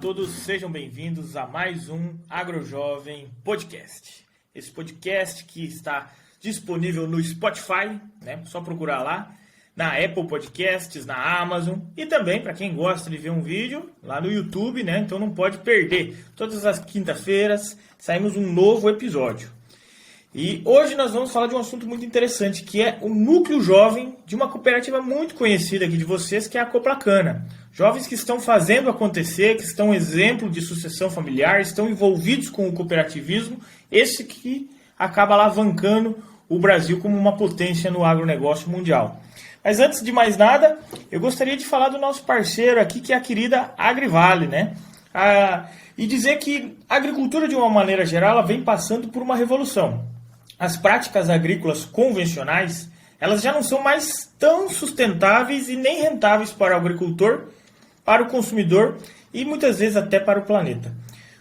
todos, sejam bem-vindos a mais um AgroJovem Podcast. Esse podcast que está disponível no Spotify, né? Só procurar lá, na Apple Podcasts, na Amazon e também, para quem gosta de ver um vídeo, lá no YouTube, né? Então não pode perder. Todas as quinta-feiras saímos um novo episódio. E hoje nós vamos falar de um assunto muito interessante, que é o núcleo jovem de uma cooperativa muito conhecida aqui de vocês, que é a Coplacana. Jovens que estão fazendo acontecer, que estão exemplo de sucessão familiar, estão envolvidos com o cooperativismo, esse que acaba alavancando o Brasil como uma potência no agronegócio mundial. Mas antes de mais nada, eu gostaria de falar do nosso parceiro aqui, que é a querida Agrivale, né? E dizer que a agricultura, de uma maneira geral, ela vem passando por uma revolução. As práticas agrícolas convencionais, elas já não são mais tão sustentáveis e nem rentáveis para o agricultor, para o consumidor e muitas vezes até para o planeta.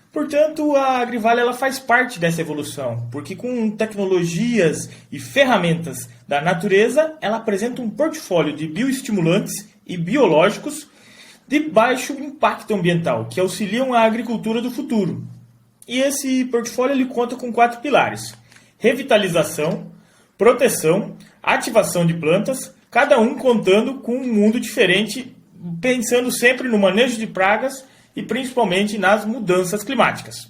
Portanto, a Agrivale ela faz parte dessa evolução, porque com tecnologias e ferramentas da natureza, ela apresenta um portfólio de bioestimulantes e biológicos de baixo impacto ambiental, que auxiliam a agricultura do futuro. E esse portfólio ele conta com 4 pilares: revitalização, proteção, ativação de plantas, cada um contando com um mundo diferente, pensando sempre no manejo de pragas e principalmente nas mudanças climáticas.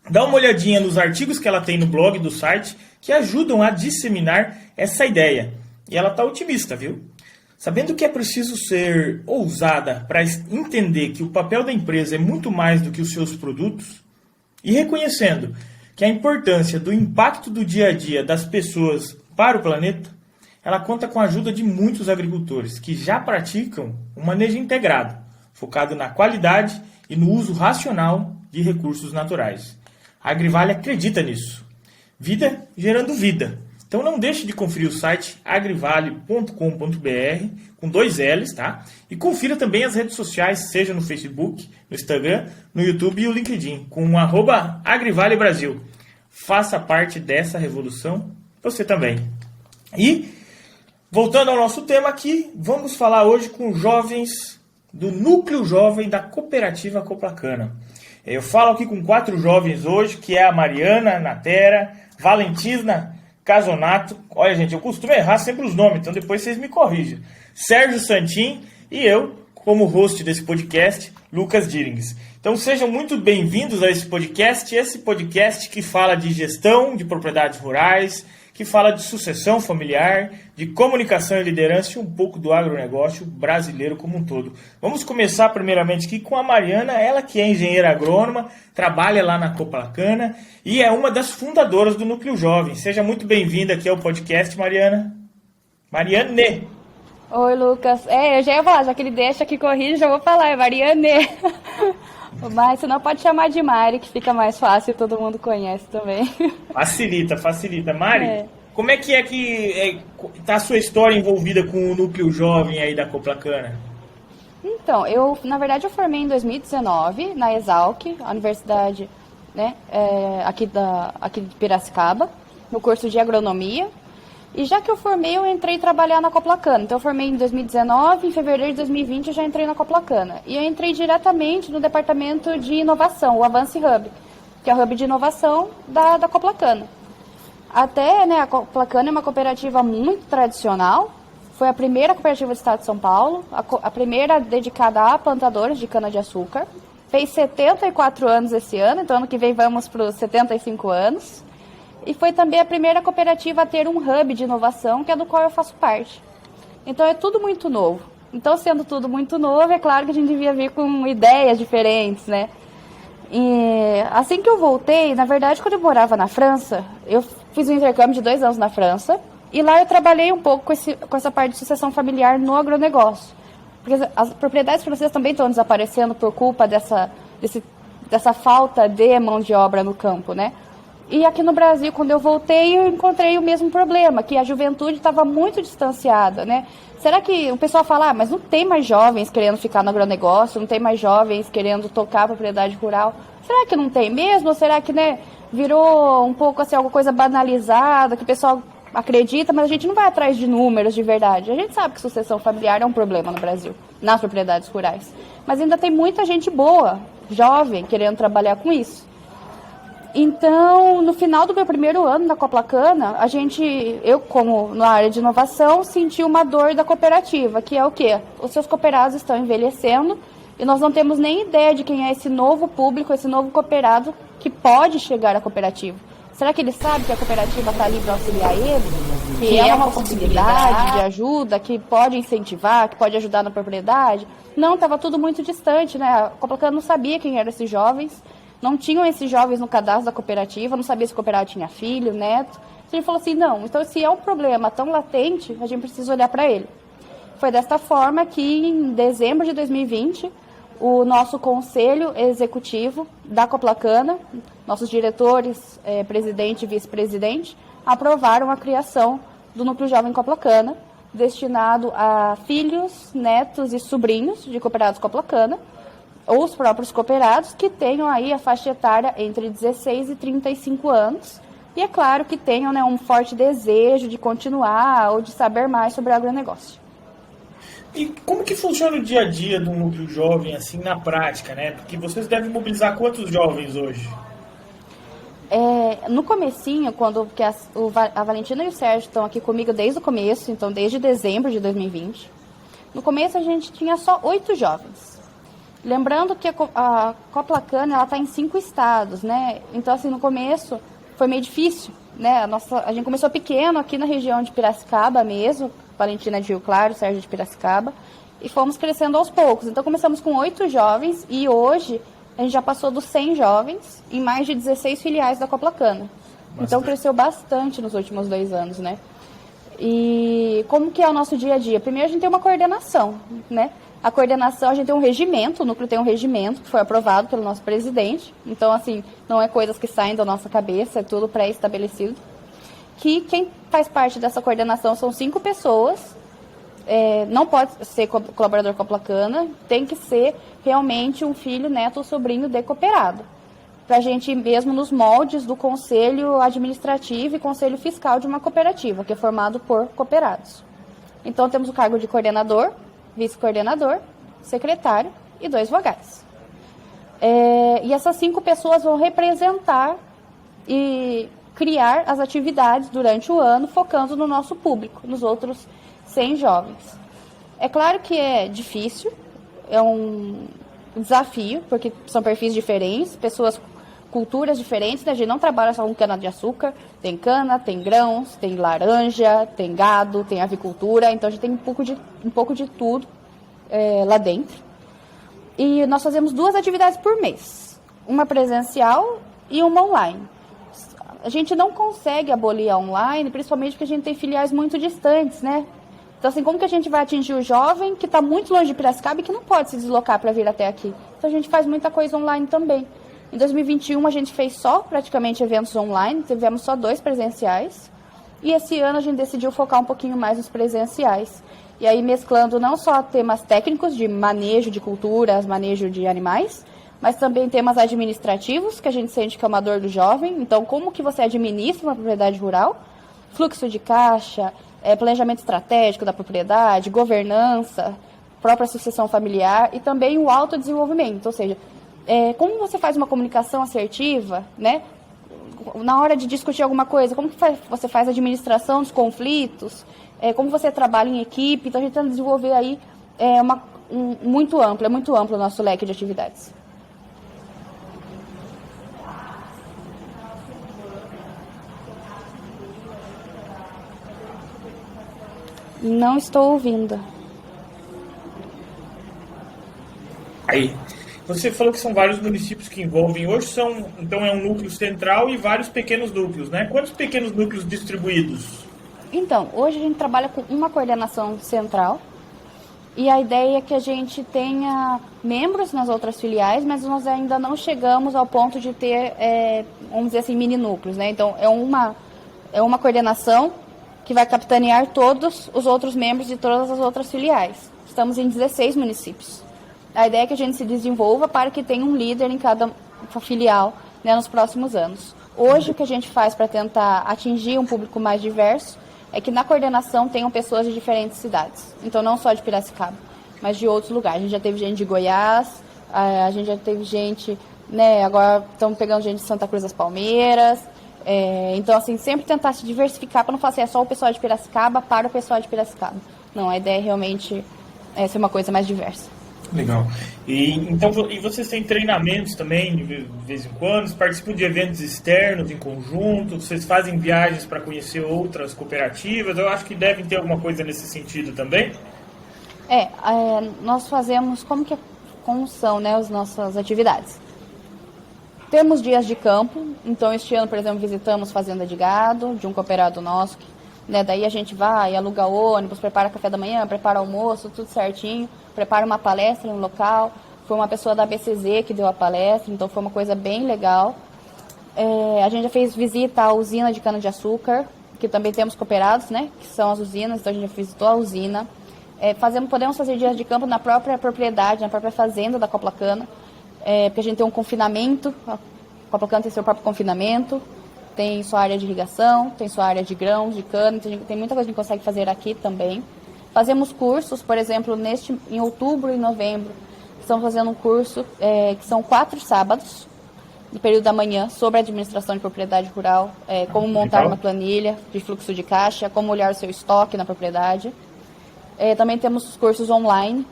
Dá uma olhadinha nos artigos que ela tem no blog do site, que ajudam a disseminar essa ideia. E ela está otimista, viu? Sabendo que é preciso ser ousada para entender que o papel da empresa é muito mais do que os seus produtos, e reconhecendo que a importância do impacto do dia a dia das pessoas para o planeta, ela conta com a ajuda de muitos agricultores que já praticam um manejo integrado, focado na qualidade e no uso racional de recursos naturais. A Agrivale acredita nisso. Vida gerando vida. Então não deixe de conferir o site agrivale.com.br com 2 L's, tá? E confira também as redes sociais, seja no Facebook, no Instagram, no YouTube e o LinkedIn, com o @AgrivaleBrasil. Faça parte dessa revolução, você também. E, voltando ao nosso tema aqui, vamos falar hoje com jovens do núcleo jovem da cooperativa Coplacana. Eu falo aqui com 4 jovens hoje, que é a Mariana Natera, Valentina Casonato. Olha, gente, eu costumo errar sempre os nomes, então depois vocês me corrigem. Sérgio Santin e eu, como host desse podcast, Lucas Dirings. Então sejam muito bem-vindos a esse podcast que fala de gestão de propriedades rurais, que fala de sucessão familiar, de comunicação e liderança e um pouco do agronegócio brasileiro como um todo. Vamos começar primeiramente aqui com a Mariana, ela que é engenheira agrônoma, trabalha lá na Coplacana e é uma das fundadoras do Núcleo Jovem. Seja muito bem-vinda aqui ao podcast, Mariana. Mariane. Oi, Lucas. Eu já ia falar, já que ele deixa que corrige, já vou falar, é Mariane. Mas você não pode chamar de Mari, que fica mais fácil, todo mundo conhece também. Facilita. Mari, como é que tá a sua história envolvida com o Núcleo Jovem aí da Coplacana? Então, na verdade, eu formei em 2019 na Exalc, a universidade, né, aqui de Piracicaba, no curso de agronomia. E já que eu formei, eu entrei trabalhar na Coplacana. Então eu formei em 2019, em fevereiro de 2020 eu já entrei na Coplacana. E eu entrei diretamente no departamento de inovação, o Avance Hub, que é o hub de inovação da Coplacana. Até, né, a Coplacana é uma cooperativa muito tradicional, foi a primeira cooperativa do estado de São Paulo, a primeira dedicada a plantadores de cana-de-açúcar. Fez 74 anos esse ano, então ano que vem vamos para os 75 anos. E foi também a primeira cooperativa a ter um hub de inovação, que é do qual eu faço parte. Então é tudo muito novo. Então, sendo tudo muito novo, é claro que a gente devia vir com ideias diferentes, né? E assim que eu voltei, na verdade, quando eu morava na França, eu fiz um intercâmbio de 2 anos na França, e lá eu trabalhei um pouco com essa parte de sucessão familiar no agronegócio. Porque as propriedades francesas também estão desaparecendo por culpa dessa falta de mão de obra no campo, né? E aqui no Brasil, quando eu voltei, eu encontrei o mesmo problema, que a juventude estava muito distanciada, né? Será que o pessoal fala, mas não tem mais jovens querendo ficar no agronegócio, não tem mais jovens querendo tocar a propriedade rural? Será que não tem mesmo? Ou será que, né, virou um pouco assim, alguma coisa banalizada, que o pessoal acredita, mas a gente não vai atrás de números de verdade. A gente sabe que sucessão familiar é um problema no Brasil, nas propriedades rurais. Mas ainda tem muita gente boa, jovem, querendo trabalhar com isso. Então, no final do meu primeiro ano na Coplacana, eu como na área de inovação, senti uma dor da cooperativa, que é o quê? Os seus cooperados estão envelhecendo e nós não temos nem ideia de quem é esse novo público, esse novo cooperado que pode chegar à cooperativa. Será que ele sabe que a cooperativa está ali para auxiliar ele? Que é uma possibilidade de ajuda, que pode incentivar, que pode ajudar na propriedade? Não, estava tudo muito distante, né? A Coplacana não sabia quem eram esses jovens. Não tinham esses jovens no cadastro da cooperativa, não sabia se o cooperado tinha filho, neto. A gente falou assim, não, então se é um problema tão latente, a gente precisa olhar para ele. Foi desta forma que em dezembro de 2020, o nosso conselho executivo da Coplacana, nossos diretores, presidente e vice-presidente, aprovaram a criação do Núcleo Jovem Coplacana, destinado a filhos, netos e sobrinhos de cooperados Coplacana, ou os próprios cooperados que tenham aí a faixa etária entre 16 e 35 anos. E é claro que tenham, né, um forte desejo de continuar ou de saber mais sobre o agronegócio. E como que funciona o dia a dia do núcleo jovem, assim, na prática, né? Porque vocês devem mobilizar quantos jovens hoje? No comecinho, porque a Valentina e o Sérgio estão aqui comigo desde o começo, então desde dezembro de 2020. No começo a gente tinha só 8 jovens. Lembrando que a Coplacana está em 5 estados, né? Então, assim, no começo foi meio difícil, né? A gente começou pequeno aqui na região de Piracicaba mesmo, Valentina de Rio Claro, Sérgio de Piracicaba, e fomos crescendo aos poucos. Então, começamos com 8 jovens e hoje a gente já passou dos 100 jovens em mais de 16 filiais da Coplacana. Então, cresceu bastante nos últimos 2 anos, né? E como que é o nosso dia a dia? Primeiro, a gente tem uma coordenação, né? A coordenação, a gente tem um regimento, o núcleo tem um regimento que foi aprovado pelo nosso presidente. Então, assim, não é coisas que saem da nossa cabeça, é tudo pré-estabelecido. Que quem faz parte dessa coordenação são 5 pessoas. Não pode ser colaborador Coplacana, tem que ser realmente um filho, neto ou sobrinho de cooperado. Para a gente ir mesmo nos moldes do conselho administrativo e conselho fiscal de uma cooperativa, que é formado por cooperados. Então, temos o cargo de coordenador, vice-coordenador, secretário e 2 vogais. E essas 5 pessoas vão representar e criar as atividades durante o ano, focando no nosso público, nos outros 100 jovens. É claro que é difícil, é um desafio, porque são perfis diferentes, culturas diferentes, né? A gente não trabalha só com cana-de-açúcar, tem cana, tem grãos, tem laranja, tem gado, tem avicultura, então a gente tem um pouco de tudo lá dentro. E nós fazemos 2 atividades por mês, uma presencial e uma online. A gente não consegue abolir a online, principalmente porque a gente tem filiais muito distantes, né? Então, assim, como que a gente vai atingir o jovem que está muito longe de Piracicaba e que não pode se deslocar para vir até aqui? Então, a gente faz muita coisa online também. Em 2021, a gente fez só praticamente eventos online, tivemos só 2 presenciais. E esse ano a gente decidiu focar um pouquinho mais nos presenciais. E aí mesclando não só temas técnicos de manejo de culturas, manejo de animais, mas também temas administrativos, que a gente sente que é uma dor do jovem. Então, como que você administra uma propriedade rural? Fluxo de caixa, planejamento estratégico da propriedade, governança, própria sucessão familiar e também o autodesenvolvimento, ou seja, como você faz uma comunicação assertiva, né? Na hora de discutir alguma coisa, como que você faz a administração dos conflitos, como você trabalha em equipe. Então, a gente tenta desenvolver aí muito amplo o nosso leque de atividades. Não estou ouvindo. Aí, você falou que são vários municípios que envolvem. Hoje então é um núcleo central e vários pequenos núcleos, né? Quantos pequenos núcleos distribuídos? Então, hoje a gente trabalha com uma coordenação central e a ideia é que a gente tenha membros nas outras filiais, mas nós ainda não chegamos ao ponto de ter, vamos dizer assim, mini núcleos, né? Então, é uma coordenação que vai capitanear todos os outros membros de todas as outras filiais. Estamos em 16 municípios. A ideia é que a gente se desenvolva para que tenha um líder em cada filial, né, nos próximos anos. Hoje, o que a gente faz para tentar atingir um público mais diverso é que na coordenação tenham pessoas de diferentes cidades. Então, não só de Piracicaba, mas de outros lugares. A gente já teve gente de Goiás, a gente já teve gente, né, agora estamos pegando gente de Santa Cruz das Palmeiras. Então, assim, sempre tentar se diversificar para não fazer só o pessoal de Piracicaba para o pessoal de Piracicaba. Não, a ideia é realmente ser uma coisa mais diversa. Legal. Então, vocês têm treinamentos também, de vez em quando? Participam de eventos externos em conjunto? Vocês fazem viagens para conhecer outras cooperativas? Eu acho que devem ter alguma coisa nesse sentido também. Nós fazemos como são, né, as nossas atividades. Temos dias de campo, então este ano, por exemplo, visitamos fazenda de gado, de um cooperado nosso, né, daí a gente vai, aluga ônibus, prepara café da manhã, prepara almoço, tudo certinho, prepara uma palestra no local. Foi uma pessoa da BCZ que deu a palestra, então foi uma coisa bem legal. A gente já fez visita à usina de cana-de-açúcar, que também temos cooperados, né, que são as usinas, então a gente já visitou a usina. Podemos fazer dias de campo na própria propriedade, na própria fazenda da Coplacana, porque a gente tem um confinamento, a Coplacana tem seu próprio confinamento, tem sua área de irrigação, tem sua área de grãos, de cana, tem muita coisa que a gente consegue fazer aqui também. Fazemos cursos, por exemplo, em outubro e novembro, estamos fazendo um curso que são 4 sábados, no período da manhã, sobre administração de propriedade rural, como montar uma planilha de fluxo de caixa, como olhar o seu estoque na propriedade. Também temos cursos online,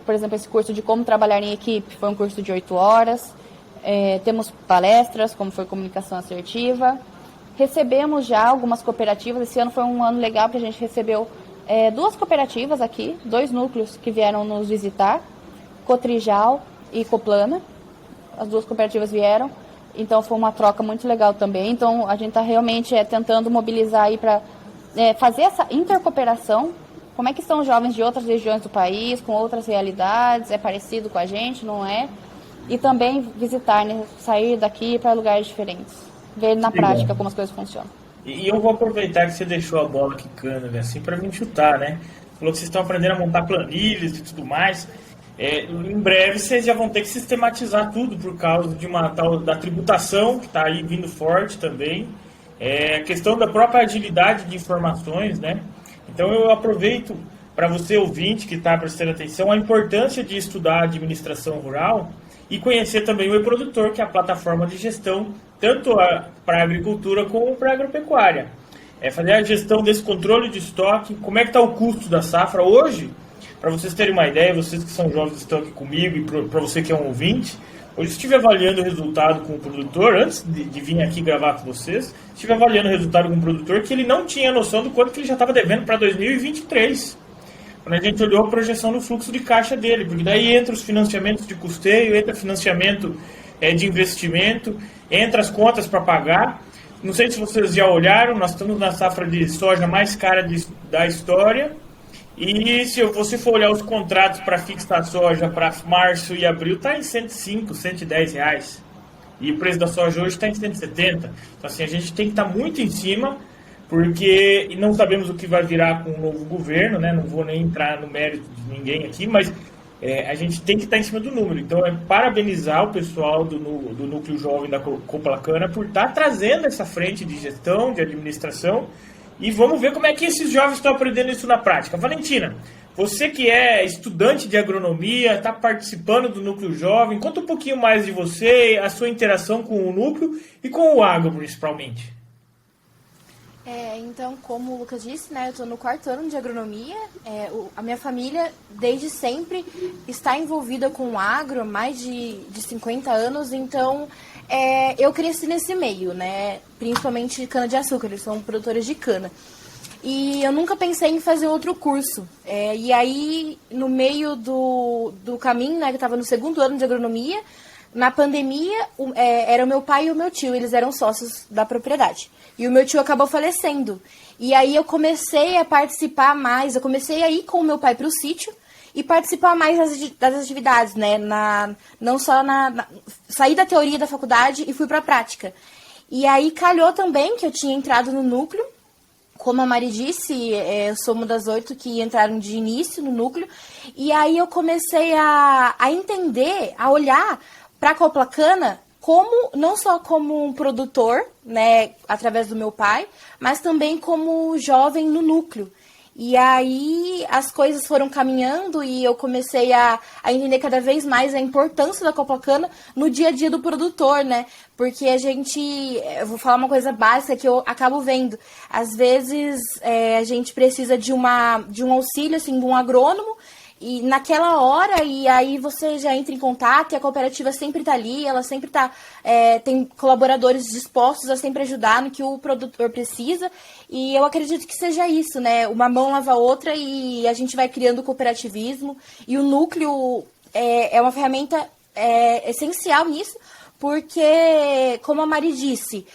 por exemplo, esse curso de como trabalhar em equipe foi um curso de 8 horas. Temos palestras, como foi comunicação assertiva. Recebemos já algumas cooperativas. Esse ano foi um ano legal, porque a gente recebeu 2 cooperativas aqui, 2 núcleos que vieram nos visitar, Cotrijal e Coplana. As 2 cooperativas vieram, então foi uma troca muito legal também. Então a gente está realmente tentando mobilizar aí para fazer essa intercooperação. Como é que estão os jovens de outras regiões do país, com outras realidades, é parecido com a gente, não é? E também visitar, né? Sair daqui para lugares diferentes, ver na prática como as coisas funcionam. E eu vou aproveitar que você deixou a bola quicando, né, assim, para mim chutar, né? Falou que vocês estão aprendendo a montar planilhas e tudo mais. Em breve vocês já vão ter que sistematizar tudo por causa de uma tal da tributação que está aí vindo forte também. A questão da própria agilidade de informações, né? Então eu aproveito para você ouvinte que está prestando atenção a importância de estudar a administração rural e conhecer também o E-Produtor, que é a plataforma de gestão tanto para a agricultura como para a agropecuária. Fazer a gestão desse controle de estoque, como é que está o custo da safra hoje, para vocês terem uma ideia, vocês que são jovens que estão aqui comigo e para você que é um ouvinte, hoje estive avaliando o resultado com o produtor, antes de vir aqui gravar com vocês, estive avaliando o resultado com o produtor que ele não tinha noção do quanto que ele já estava devendo para 2023. Quando a gente olhou a projeção do fluxo de caixa dele, porque daí entra os financiamentos de custeio, entra financiamento de investimento, entra as contas para pagar. Não sei se vocês já olharam, nós estamos na safra de soja mais cara da história. E se você for olhar os contratos para fixar soja para março e abril, está em 105, 110 reais. E o preço da soja hoje está em 170. Então, assim, a gente tem que estar muito em cima, porque não sabemos o que vai virar com o novo governo, né? Não vou nem entrar no mérito de ninguém aqui, mas a gente tem que estar em cima do número. Então, parabenizar o pessoal do Núcleo Jovem da Coplacana por estar trazendo essa frente de gestão, de administração, e vamos ver como é que esses jovens estão aprendendo isso na prática. Valentina, você que é estudante de agronomia, está participando do Núcleo Jovem, conta um pouquinho mais de você, a sua interação com o núcleo e com o agro, principalmente. Então, como o Lucas disse, né, eu estou no 4º ano de agronomia. A minha família, desde sempre, está envolvida com o agro há mais de 50 anos, então eu cresci nesse meio, né, principalmente cana-de-açúcar, eles são produtores de cana. E eu nunca pensei em fazer outro curso. E aí, no meio do caminho, né, que eu estava no 2º ano de agronomia, na pandemia, era o meu pai e o meu tio, eles eram sócios da propriedade. E o meu tio acabou falecendo. E aí eu comecei a participar mais, eu comecei a ir com o meu pai para o sítio e participar mais das atividades, né? Não só saí da teoria da faculdade e fui para a prática. E aí calhou também que eu tinha entrado no núcleo. Como a Mari disse, eu sou uma das 8 que entraram de início no núcleo. E aí eu comecei a entender, a olhar para a Coplacana não só como um produtor, né, através do meu pai, mas também como jovem no núcleo. E aí as coisas foram caminhando e eu comecei a entender cada vez mais a importância da Copacabana no dia a dia do produtor, né? Porque eu vou falar uma coisa básica que eu acabo vendo. Às vezes a gente precisa de um auxílio, assim, de um agrônomo, e naquela hora, e aí você já entra em contato e a cooperativa sempre está ali, ela sempre tem colaboradores dispostos a sempre ajudar no que o produtor precisa, e eu acredito que seja isso, né? Uma mão lava a outra e a gente vai criando o cooperativismo, e o núcleo é uma ferramenta essencial nisso, porque, como a Mari disse,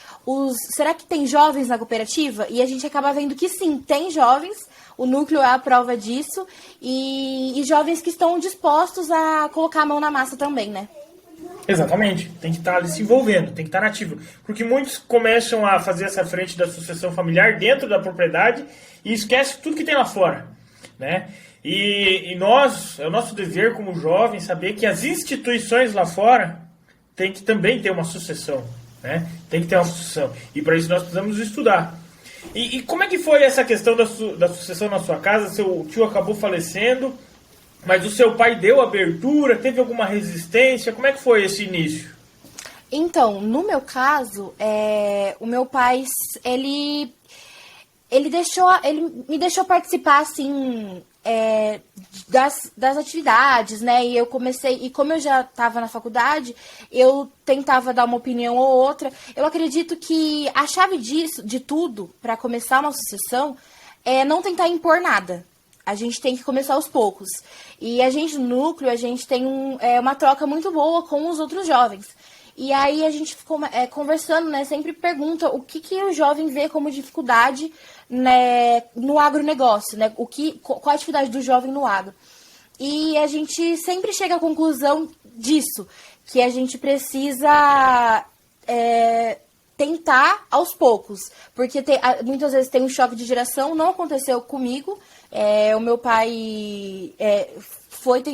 será que tem jovens na cooperativa? E a gente acaba vendo que sim, tem jovens. O núcleo é a prova disso, e jovens que estão dispostos a colocar a mão na massa também, né? Exatamente, tem que estar ali se envolvendo, tem que estar nativo. Porque muitos começam a fazer essa frente da sucessão familiar dentro da propriedade e esquece tudo que tem lá fora, né? E é o nosso dever como jovens saber que as instituições lá fora tem que também ter uma sucessão, né? Tem que ter uma sucessão. E para isso nós precisamos estudar. E como é que foi essa questão da sucessão na sua casa? Seu tio acabou falecendo, mas o seu pai deu abertura? Teve alguma resistência? Como é que foi esse início? Então, no meu caso, o meu pai, ele me deixou participar, assim, das atividades, né? E eu comecei, e como eu já estava na faculdade, eu tentava dar uma opinião ou outra. Eu acredito que a chave de tudo, para começar uma sucessão, é não tentar impor nada. A gente tem que começar aos poucos. E a gente, no núcleo, a gente tem uma troca muito boa com os outros jovens. E aí a gente ficou conversando, né? Sempre pergunta o que o jovem vê como dificuldade, né, no agronegócio, né? Qual a atividade do jovem no agro. E a gente sempre chega à conclusão disso, que a gente precisa tentar aos poucos. Porque muitas vezes tem um choque de geração, não aconteceu comigo. O meu pai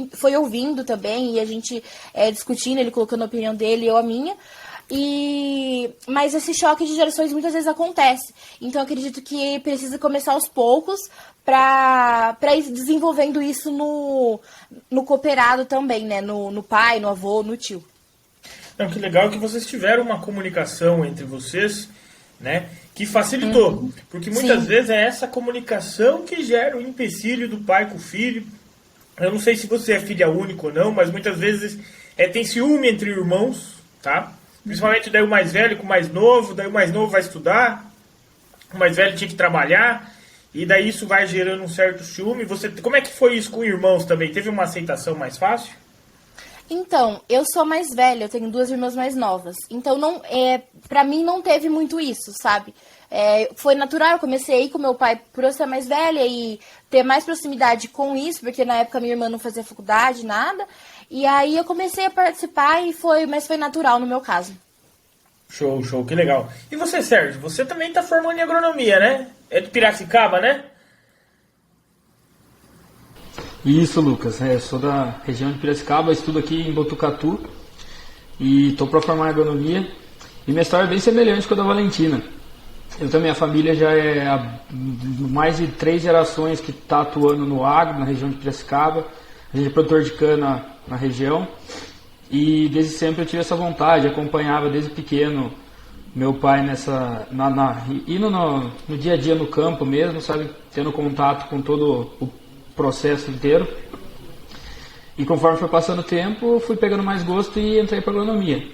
foi ouvindo também, e a gente discutindo, ele colocando a opinião dele, eu a minha. Mas esse choque de gerações muitas vezes acontece. Então eu acredito que precisa começar aos poucos para ir desenvolvendo isso no cooperado também, né? No pai, no avô, no tio. Não, que legal que vocês tiveram uma comunicação entre vocês, né? Que facilitou. Porque muitas vezes é essa comunicação que gera o empecilho do pai com o filho. Eu não sei se você é filha única ou não, mas muitas vezes tem ciúme entre irmãos, tá? Principalmente daí o mais velho com o mais novo, daí o mais novo vai estudar, o mais velho tinha que trabalhar, e daí isso vai gerando um certo ciúme. Como é que foi isso com irmãos também? Teve uma aceitação mais fácil? Então, eu sou mais velha, eu tenho 2 irmãs mais novas. Então, pra mim não teve muito isso, sabe? Foi natural, eu comecei com meu pai por eu ser mais velha e ter mais proximidade com isso, porque na época minha irmã não fazia faculdade, nada. E aí eu comecei a participar mas foi natural no meu caso. Show, show, que legal. E você, Sérgio, você também está formando em agronomia, né? É de Piracicaba, né? Isso, Lucas. Eu sou da região de Piracicaba, estudo aqui em Botucatu e estou para formar em agronomia. E minha história é bem semelhante com a da Valentina. Eu também, a família já é há mais de 3 gerações que está atuando no agro, na região de Piracicaba. A gente é produtor de cana na região e desde sempre eu tive essa vontade, acompanhava desde pequeno meu pai indo no dia a dia no campo mesmo, sabe, tendo contato com todo o processo inteiro. E conforme foi passando o tempo, fui pegando mais gosto e entrei para agronomia.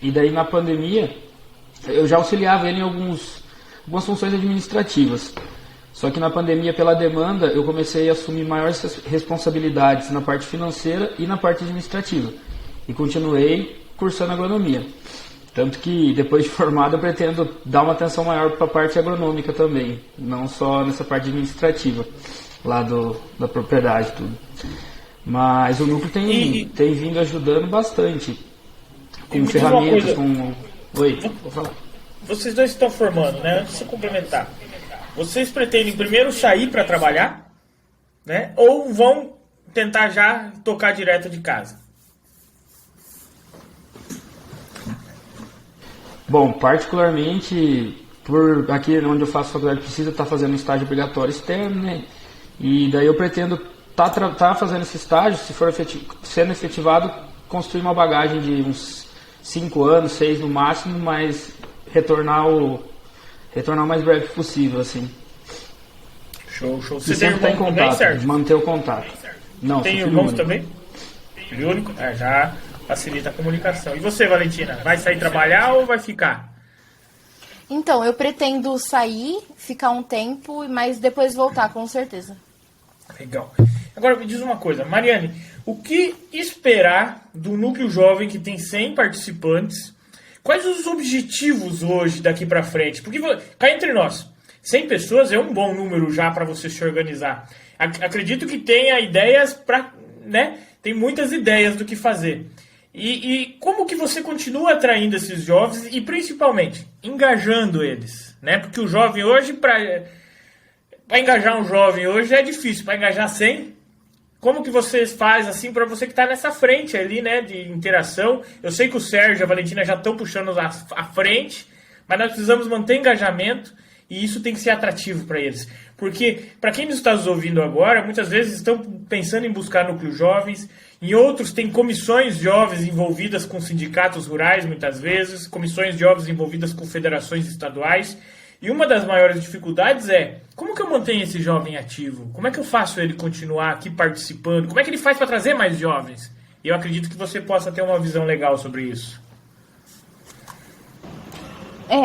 E daí na pandemia eu já auxiliava ele em algumas funções administrativas. Só que na pandemia, pela demanda, eu comecei a assumir maiores responsabilidades na parte financeira e na parte administrativa. E continuei cursando agronomia. Tanto que, depois de formado, eu pretendo dar uma atenção maior para a parte agronômica também. Não só nessa parte administrativa, lá da propriedade, tudo. Mas o núcleo tem vindo ajudando bastante. Com ferramentas, Oi, vou falar. Vocês dois estão formando, né? Antes de você complementar. Vocês pretendem primeiro sair para trabalhar, né? Ou vão tentar já tocar direto de casa? Bom, particularmente, por aqui onde eu faço faculdade precisa estar fazendo um estágio obrigatório externo, né? E daí eu pretendo tá fazendo esse estágio, se for sendo efetivado, construir uma bagagem de uns 5 anos, 6 no máximo, mas retornar o mais breve possível, assim. Show. Você sempre tá em contato, também, manter o contato. Não, tem irmãos também? Filho único? Já facilita a comunicação. E você, Valentina, vai sair trabalhar ou vai ficar? Então, eu pretendo sair, ficar um tempo, mas depois voltar, com certeza. Legal. Agora me diz uma coisa, Mariane, o que esperar do Núcleo Jovem que tem 100 participantes? Quais os objetivos hoje daqui para frente? Porque, cá entre nós, 100 pessoas é um bom número já para você se organizar. Acredito que tenha ideias para, né? Tem muitas ideias do que fazer. E como que você continua atraindo esses jovens e principalmente engajando eles, né? Porque o jovem hoje, para engajar um jovem hoje é difícil, para engajar 100, como que você faz assim para você que está nessa frente ali, né, de interação? Eu sei que o Sérgio e a Valentina já estão puxando à frente, mas nós precisamos manter engajamento e isso tem que ser atrativo para eles. Porque, para quem nos está nos ouvindo agora, muitas vezes estão pensando em buscar núcleos jovens, em outros tem comissões jovens envolvidas com sindicatos rurais, muitas vezes, comissões jovens envolvidas com federações estaduais. E uma das maiores dificuldades é, como que eu mantenho esse jovem ativo? Como é que eu faço ele continuar aqui participando? Como é que ele faz para trazer mais jovens? E eu acredito que você possa ter uma visão legal sobre isso.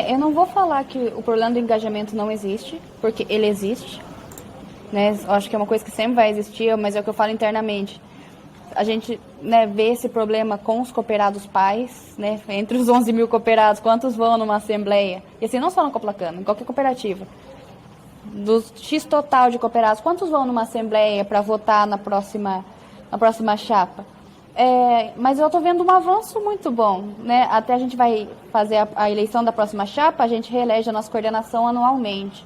Eu não vou falar que o problema do engajamento não existe, porque ele existe, né? Eu acho que é uma coisa que sempre vai existir, mas é o que eu falo internamente. A gente, né, vê esse problema com os cooperados pais, né? Entre os 11 mil cooperados, quantos vão numa assembleia? E assim, não só no Coplacano, em qualquer cooperativa. Dos X total de cooperados, quantos vão numa assembleia para votar na próxima chapa? Mas eu estou vendo um avanço muito bom, né? Até a gente vai fazer a eleição da próxima chapa, a gente reelege a nossa coordenação anualmente.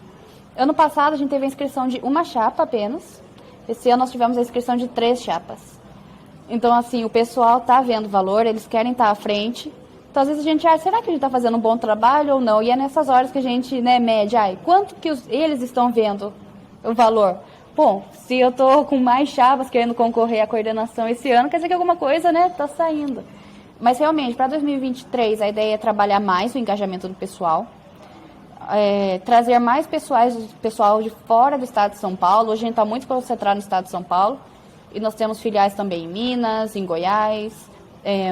Ano passado a gente teve a inscrição de uma chapa apenas, esse ano nós tivemos a inscrição de 3 chapas. Então, assim, o pessoal está vendo valor, eles querem estar à frente. Então, às vezes a gente acha, será que a gente está fazendo um bom trabalho ou não? E é nessas horas que a gente, né, mede, quanto que eles estão vendo o valor? Bom, se eu estou com mais chapas querendo concorrer à coordenação esse ano, quer dizer que alguma coisa, né, está saindo. Mas, realmente, para 2023, a ideia é trabalhar mais o engajamento do pessoal, trazer mais pessoal de fora do estado de São Paulo. Hoje a gente está muito concentrado no estado de São Paulo, e nós temos filiais também em Minas, em Goiás,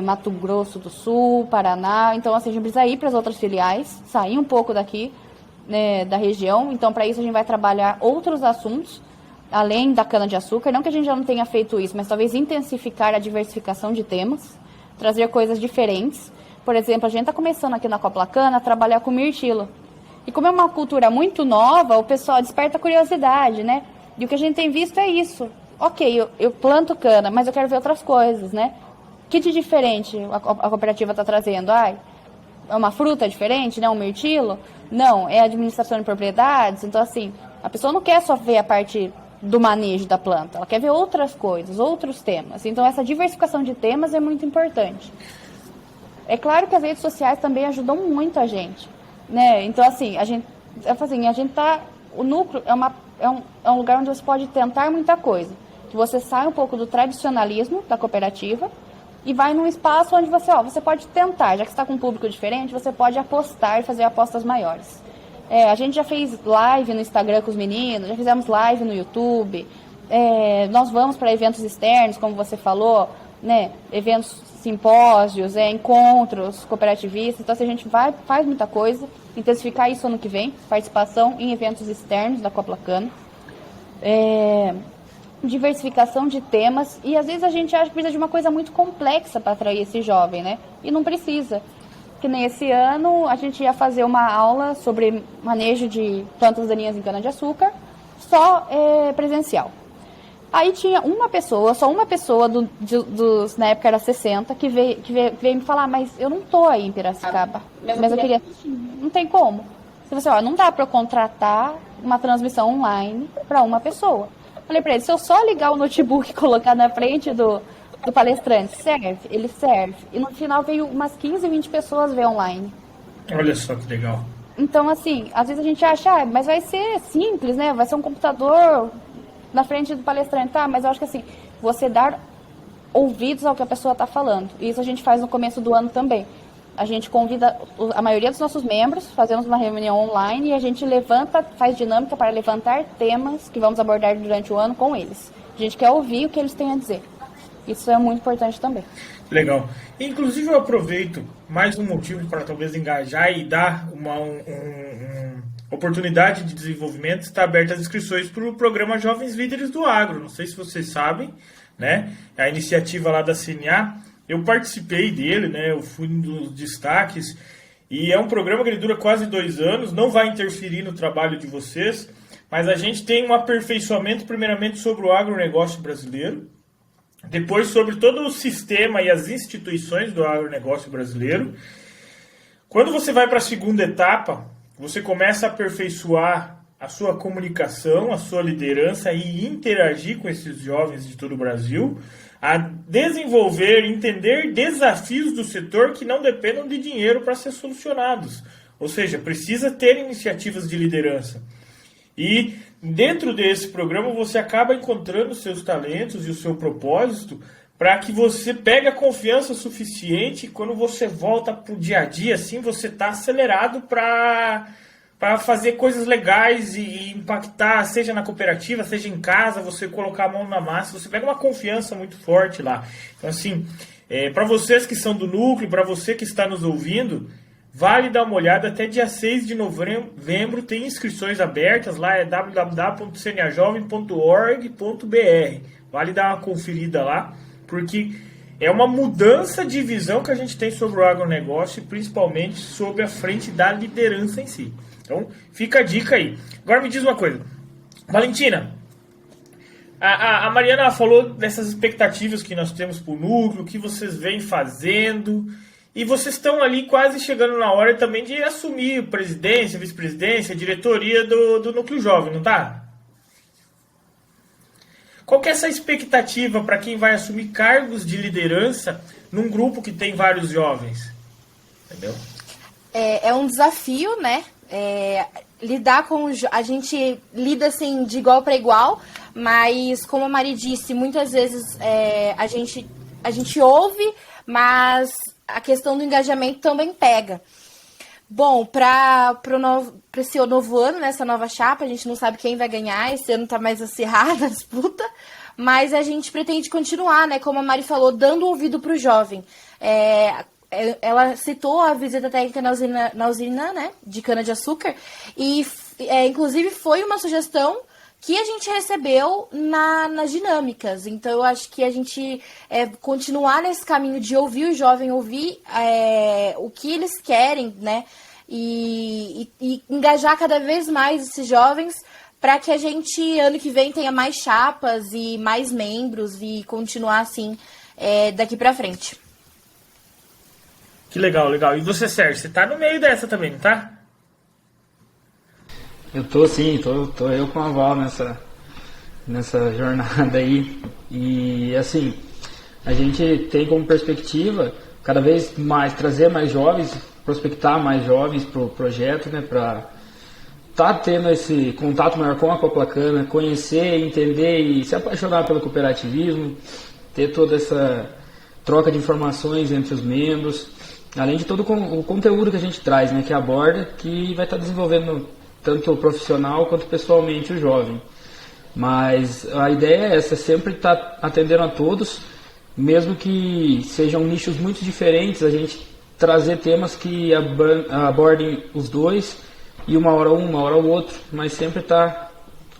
Mato Grosso do Sul, Paraná. Então, assim, a gente precisa ir para as outras filiais, sair um pouco daqui, né, da região. Então, para isso, a gente vai trabalhar outros assuntos, além da cana-de-açúcar. Não que a gente já não tenha feito isso, mas talvez intensificar a diversificação de temas, trazer coisas diferentes. Por exemplo, a gente está começando aqui na Coplacana a trabalhar com mirtilo. E como é uma cultura muito nova, o pessoal desperta curiosidade, né? E o que a gente tem visto é isso. Ok, eu planto cana, mas eu quero ver outras coisas, né? Que de diferente a cooperativa está trazendo? É uma fruta diferente, né? Um mirtilo? Não, é administração de propriedades. Então, assim, a pessoa não quer só ver a parte do manejo da planta, ela quer ver outras coisas, outros temas. Então, essa diversificação de temas é muito importante. É claro que as redes sociais também ajudam muito a gente, né? Então, assim, a gente tá... O núcleo é um lugar onde você pode tentar muita coisa. Que você sai um pouco do tradicionalismo da cooperativa e vai num espaço onde você pode tentar, já que está com um público diferente, você pode apostar e fazer apostas maiores. A gente já fez live no Instagram com os meninos, já fizemos live no YouTube, nós vamos para eventos externos, como você falou, né? Eventos, simpósios, encontros cooperativistas. Então, assim, a gente faz muita coisa, intensificar isso ano que vem, participação em eventos externos da Coplacano. Diversificação de temas, e às vezes a gente acha que precisa de uma coisa muito complexa para atrair esse jovem, né? E não precisa. Que nem esse ano a gente ia fazer uma aula sobre manejo de plantas daninhas em cana-de-açúcar, só presencial. Aí tinha só uma pessoa na época era 60, que veio me falar, mas eu não tô aí em Piracicaba, mas eu queria assistir. Não tem como. Você, não dá para eu contratar uma transmissão online para uma pessoa. Falei para ele, se eu só ligar o notebook e colocar na frente do palestrante, serve? Ele serve. E no final veio umas 15, 20 pessoas ver online. Olha só que legal. Então, assim, às vezes a gente acha, mas vai ser simples, né? Vai ser um computador na frente do palestrante, tá? Mas eu acho que, assim, você dar ouvidos ao que a pessoa está falando. Isso a gente faz no começo do ano também. A gente convida a maioria dos nossos membros, fazemos uma reunião online e a gente faz dinâmica para levantar temas que vamos abordar durante o ano com eles. A gente quer ouvir o que eles têm a dizer. Isso é muito importante também. Legal. Inclusive, eu aproveito mais um motivo para talvez engajar e dar uma oportunidade de desenvolvimento. Está aberta as inscrições para o programa Jovens Líderes do Agro. Não sei se vocês sabem, né? A iniciativa lá da CNA. Eu participei dele, né? Eu fui um dos destaques. E é um programa que ele dura quase 2 anos. Não vai interferir no trabalho de vocês. Mas a gente tem um aperfeiçoamento, primeiramente, sobre o agronegócio brasileiro. Depois, sobre todo o sistema e as instituições do agronegócio brasileiro. Quando você vai para a segunda etapa, você começa a aperfeiçoar a sua comunicação, a sua liderança e interagir com esses jovens de todo o Brasil, a desenvolver, entender desafios do setor que não dependam de dinheiro para ser solucionados. Ou seja, precisa ter iniciativas de liderança. E dentro desse programa você acaba encontrando os seus talentos e o seu propósito para que você pegue a confiança suficiente e quando você volta para o dia a dia, assim, você está acelerado para fazer coisas legais e impactar, seja na cooperativa, seja em casa, você colocar a mão na massa, você pega uma confiança muito forte lá. Então, assim, para vocês que são do núcleo, para você que está nos ouvindo, vale dar uma olhada, até dia 6 de novembro tem inscrições abertas, lá é www.cnajovem.org.br. Vale dar uma conferida lá, porque é uma mudança de visão que a gente tem sobre o agronegócio e principalmente sobre a frente da liderança em si. Então, fica a dica aí. Agora me diz uma coisa. Valentina, a Mariana falou dessas expectativas que nós temos para o núcleo, que vocês vêm fazendo, e vocês estão ali quase chegando na hora também de assumir presidência, vice-presidência, diretoria do Núcleo Jovem, não tá? Qual que é essa expectativa para quem vai assumir cargos de liderança num grupo que tem vários jovens? Entendeu? É um desafio, né? Lidar com... A gente lida, assim, de igual para igual, mas, como a Mari disse, muitas vezes a gente ouve, mas a questão do engajamento também pega. Bom, para esse novo ano, nessa nova chapa, a gente não sabe quem vai ganhar, esse ano tá mais acirrada a disputa, mas a gente pretende continuar, né, como a Mari falou, dando ouvido para o jovem. Ela citou a visita técnica na usina, né, de cana-de-açúcar, e inclusive foi uma sugestão que a gente recebeu nas dinâmicas. Então, eu acho que a gente continuar nesse caminho de ouvir o jovem, ouvir o que eles querem, né? E engajar cada vez mais esses jovens para que a gente, ano que vem, tenha mais chapas e mais membros e continuar assim daqui para frente. Que legal, legal. E você, Sérgio, você tá no meio dessa também, não tá? Eu tô sim, tô eu com a Val nessa jornada aí. E assim, a gente tem como perspectiva cada vez mais trazer mais jovens, prospectar mais jovens pro projeto, né, para tá tendo esse contato maior com a Coplacana, conhecer, entender e se apaixonar pelo cooperativismo, ter toda essa troca de informações entre os membros, além de todo o conteúdo que a gente traz, né, que aborda, que vai estar desenvolvendo tanto profissional quanto pessoalmente o jovem. Mas a ideia é essa, sempre estar atendendo a todos, mesmo que sejam nichos muito diferentes, a gente trazer temas que abordem os dois, e uma hora um, uma hora o outro, mas sempre estar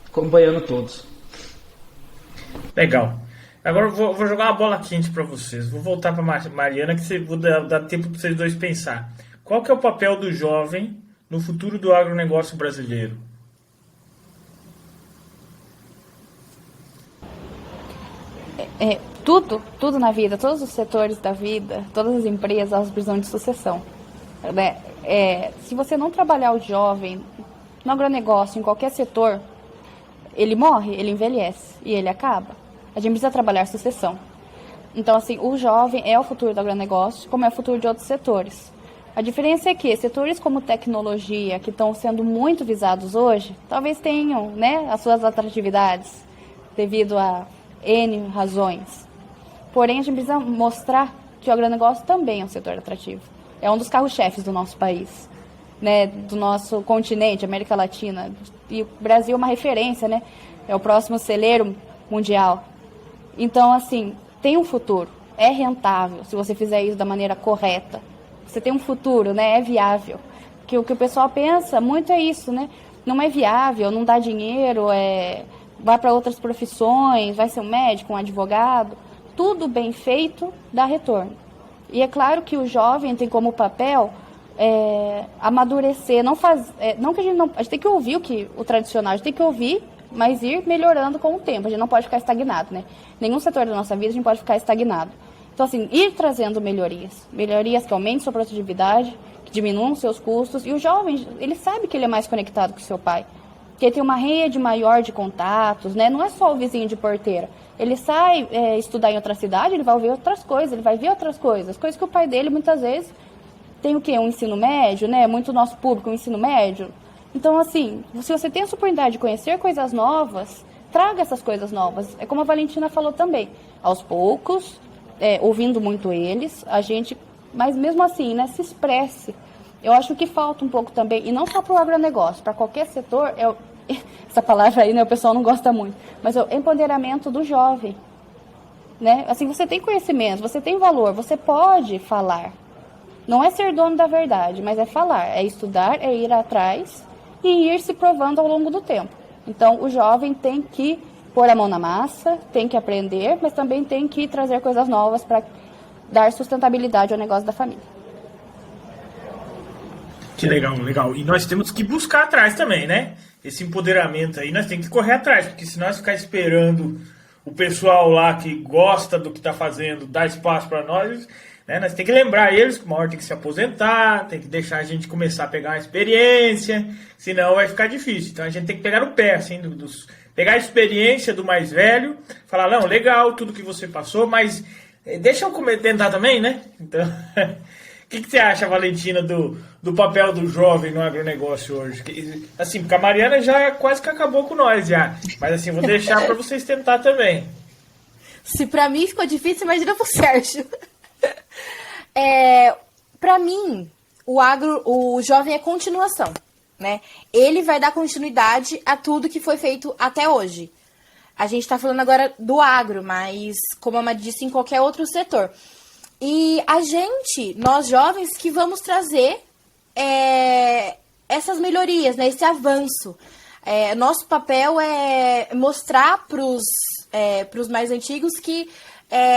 acompanhando todos. Legal. Agora eu vou jogar uma bola quente para vocês. Vou voltar para Mariana, que vou dar tempo para vocês dois pensar. Qual que é o papel do jovem no futuro do agronegócio brasileiro? Tudo na vida, todos os setores da vida, todas as empresas, elas precisam de sucessão. Né? Se você não trabalhar o jovem no agronegócio, em qualquer setor, ele morre, ele envelhece e ele acaba. A gente precisa trabalhar sucessão. Então, assim, o jovem é o futuro do agronegócio, como é o futuro de outros setores. A diferença é que setores como tecnologia, que estão sendo muito visados hoje, talvez tenham, né, as suas atratividades, devido a N razões. Porém, a gente precisa mostrar que o agronegócio também é um setor atrativo. É um dos carros-chefes do nosso país, né, do nosso continente, América Latina. E o Brasil é uma referência, né? É o próximo celeiro mundial. Então, assim, tem um futuro. É rentável se você fizer isso da maneira correta. Você tem um futuro, né? É viável. Que o que o pessoal pensa muito é isso, né? Não é viável, não dá dinheiro, vai para outras profissões, vai ser um médico, um advogado. Tudo bem feito dá retorno. E é claro que o jovem tem como papel amadurecer, não que a gente tem que ouvir o tradicional, a gente tem que ouvir, mas ir melhorando com o tempo. A gente não pode ficar estagnado, né? Nenhum setor da nossa vida a gente pode ficar estagnado. Então, assim, ir trazendo melhorias que aumentem sua produtividade, que diminuam seus custos. E o jovem, ele sabe que ele é mais conectado com o seu pai, que ele tem uma rede maior de contatos, né? Não é só o vizinho de porteira. Ele sai estudar em outra cidade, ele vai ouvir outras coisas, ele vai ver outras coisas que o pai dele, muitas vezes, tem o quê? Um ensino médio, né? Muito nosso público, um ensino médio. Então, assim, se você tem a oportunidade de conhecer coisas novas, traga essas coisas novas. É como a Valentina falou também, aos poucos, ouvindo muito eles, mas mesmo assim, né, se expresse. Eu acho que falta um pouco também, e não só para o agronegócio, para qualquer setor, essa palavra aí, né, o pessoal não gosta muito, mas é o empoderamento do jovem. Né? Assim, você tem conhecimento, você tem valor, você pode falar. Não é ser dono da verdade, mas é falar, é estudar, é ir atrás e ir se provando ao longo do tempo. Então, o jovem tem que pôr a mão na massa, tem que aprender, mas também tem que trazer coisas novas para dar sustentabilidade ao negócio da família. Que legal, legal. E nós temos que buscar atrás também, né? Esse empoderamento aí, nós temos que correr atrás, porque se nós ficar esperando o pessoal lá que gosta do que está fazendo dar espaço para nós, né? Nós temos que lembrar eles que uma hora tem que se aposentar, tem que deixar a gente começar a pegar uma experiência, senão vai ficar difícil. Então a gente tem que pegar no pé, assim, pegar a experiência do mais velho, falar, não, legal, tudo que você passou, mas deixa eu tentar também, né? Então, o que você acha, Valentina, do papel do jovem no agronegócio hoje? Assim, porque a Mariana já quase que acabou com nós já, mas assim, vou deixar para vocês tentar também. Se para mim ficou difícil, imagina pro Sérgio. Para mim, o jovem é continuação, né? Ele vai dar continuidade a tudo que foi feito até hoje. A gente está falando agora do agro, mas como a Madi disse, em qualquer outro setor. E nós jovens, que vamos trazer essas melhorias, né? Esse avanço. Nosso papel é mostrar para os mais antigos que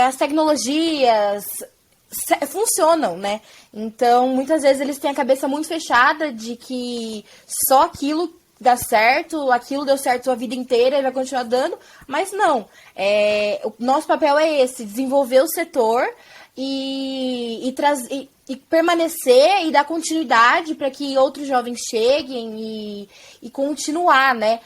as tecnologias funcionam, né? Então, muitas vezes eles têm a cabeça muito fechada de que só aquilo dá certo, aquilo deu certo a vida inteira e vai continuar dando, mas não. O nosso papel é esse, desenvolver o setor e permanecer e dar continuidade para que outros jovens cheguem e continuar, né?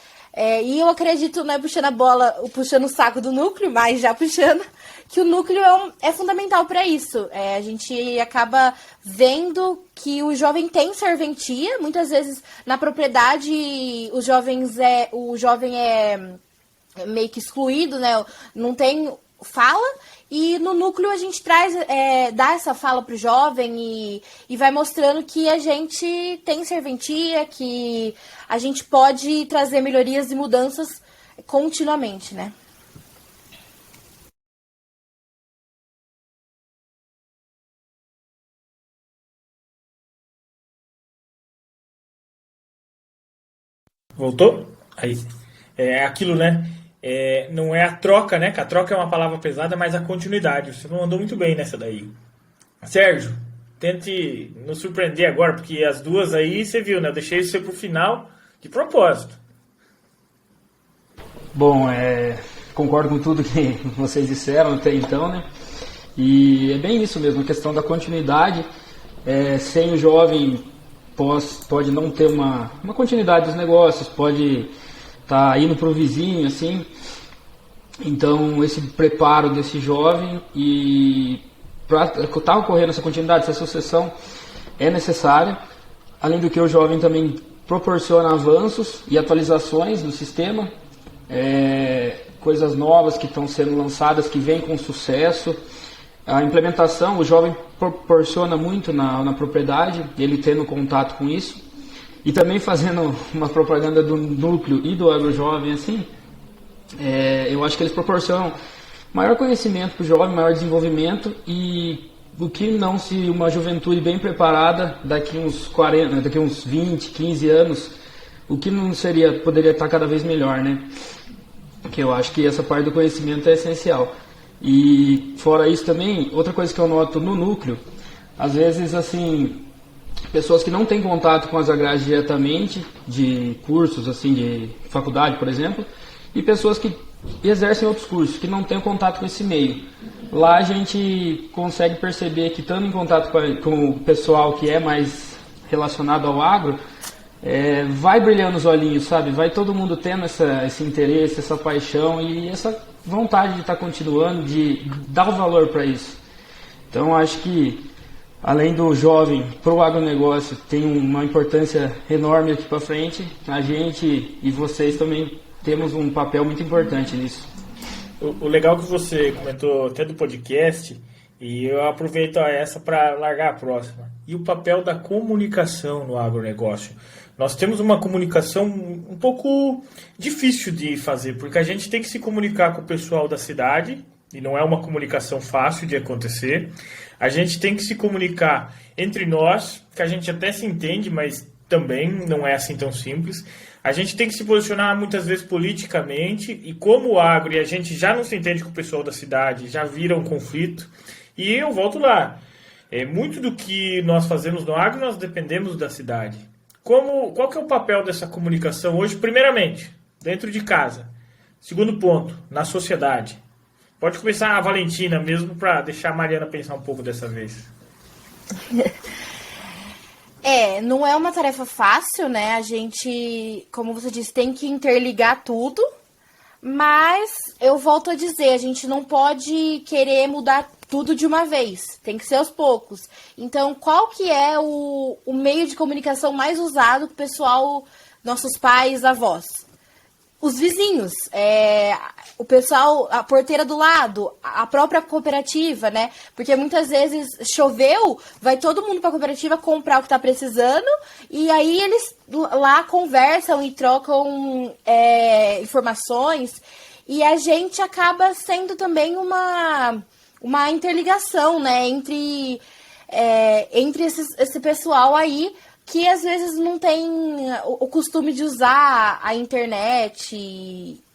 E eu acredito, não é puxando o saco do núcleo, mas já puxando, que o núcleo é fundamental para isso. A gente acaba vendo que o jovem tem serventia, muitas vezes na propriedade o jovem é meio que excluído, né? Não tem fala, e no núcleo a gente dá essa fala pro jovem e vai mostrando que a gente tem serventia, que a gente pode trazer melhorias e mudanças continuamente, né? Voltou? Aí. É aquilo, né? Não é a troca, né? Que a troca é uma palavra pesada, mas a continuidade. Você não andou muito bem nessa daí. Sérgio, tente nos surpreender agora, porque as duas aí você viu, né? Eu deixei isso pro final de propósito. Bom, concordo com tudo que vocês disseram até então, né? E é bem isso mesmo, a questão da continuidade. Sem o jovem pode não ter uma continuidade dos negócios, pode estar indo para o vizinho, assim. Então, esse preparo desse jovem e para estar ocorrendo essa continuidade, essa sucessão, é necessária, além do que o jovem também proporciona avanços e atualizações do sistema, coisas novas que estão sendo lançadas, que vêm com sucesso. A implementação, o jovem proporciona muito na propriedade, ele tendo contato com isso. E também fazendo uma propaganda do núcleo e do agrojovem, assim, eu acho que eles proporcionam maior conhecimento para o jovem, maior desenvolvimento, e o que não, se uma juventude bem preparada, daqui uns 20, 15 anos, o que não poderia estar cada vez melhor, né? Porque eu acho que essa parte do conhecimento é essencial. E fora isso também, outra coisa que eu noto no núcleo, às vezes assim, pessoas que não têm contato com as agrárias diretamente, de cursos assim, de faculdade, por exemplo, e pessoas que exercem outros cursos, que não têm contato com esse meio. Lá a gente consegue perceber que, estando em contato com o pessoal que é mais relacionado ao agro, vai brilhando os olhinhos, sabe? Vai todo mundo tendo esse interesse, essa paixão e essa vontade de estar continuando, de dar o valor para isso. Então acho que, além do jovem para o agronegócio, tem uma importância enorme aqui para frente, a gente e vocês também temos um papel muito importante nisso. O legal que você comentou até do podcast, e eu aproveito essa para largar a próxima, e o papel da comunicação no agronegócio. Nós temos uma comunicação um pouco difícil de fazer, porque a gente tem que se comunicar com o pessoal da cidade, e não é uma comunicação fácil de acontecer. A gente tem que se comunicar entre nós, que a gente até se entende, mas também não é assim tão simples. A gente tem que se posicionar muitas vezes politicamente, e como o agro e a gente já não se entende com o pessoal da cidade, já vira um conflito. E eu volto lá. Muito do que nós fazemos no agro, nós dependemos da cidade. Qual que é o papel dessa comunicação hoje? Primeiramente, dentro de casa. Segundo ponto, na sociedade. Pode começar a Valentina mesmo, para deixar a Mariana pensar um pouco dessa vez. Não é uma tarefa fácil, né? A gente, como você disse, tem que interligar tudo. Mas eu volto a dizer, a gente não pode querer mudar tudo de uma vez. Tem que ser aos poucos. Então, qual que é o meio de comunicação mais usado com o pessoal, nossos pais, avós? Os vizinhos, o pessoal, a porteira do lado, a própria cooperativa, né? Porque muitas vezes choveu, vai todo mundo para a cooperativa comprar o que está precisando, e aí eles lá conversam e trocam informações, e a gente acaba sendo também uma interligação, né? Entre esse pessoal aí, que às vezes não tem o costume de usar a internet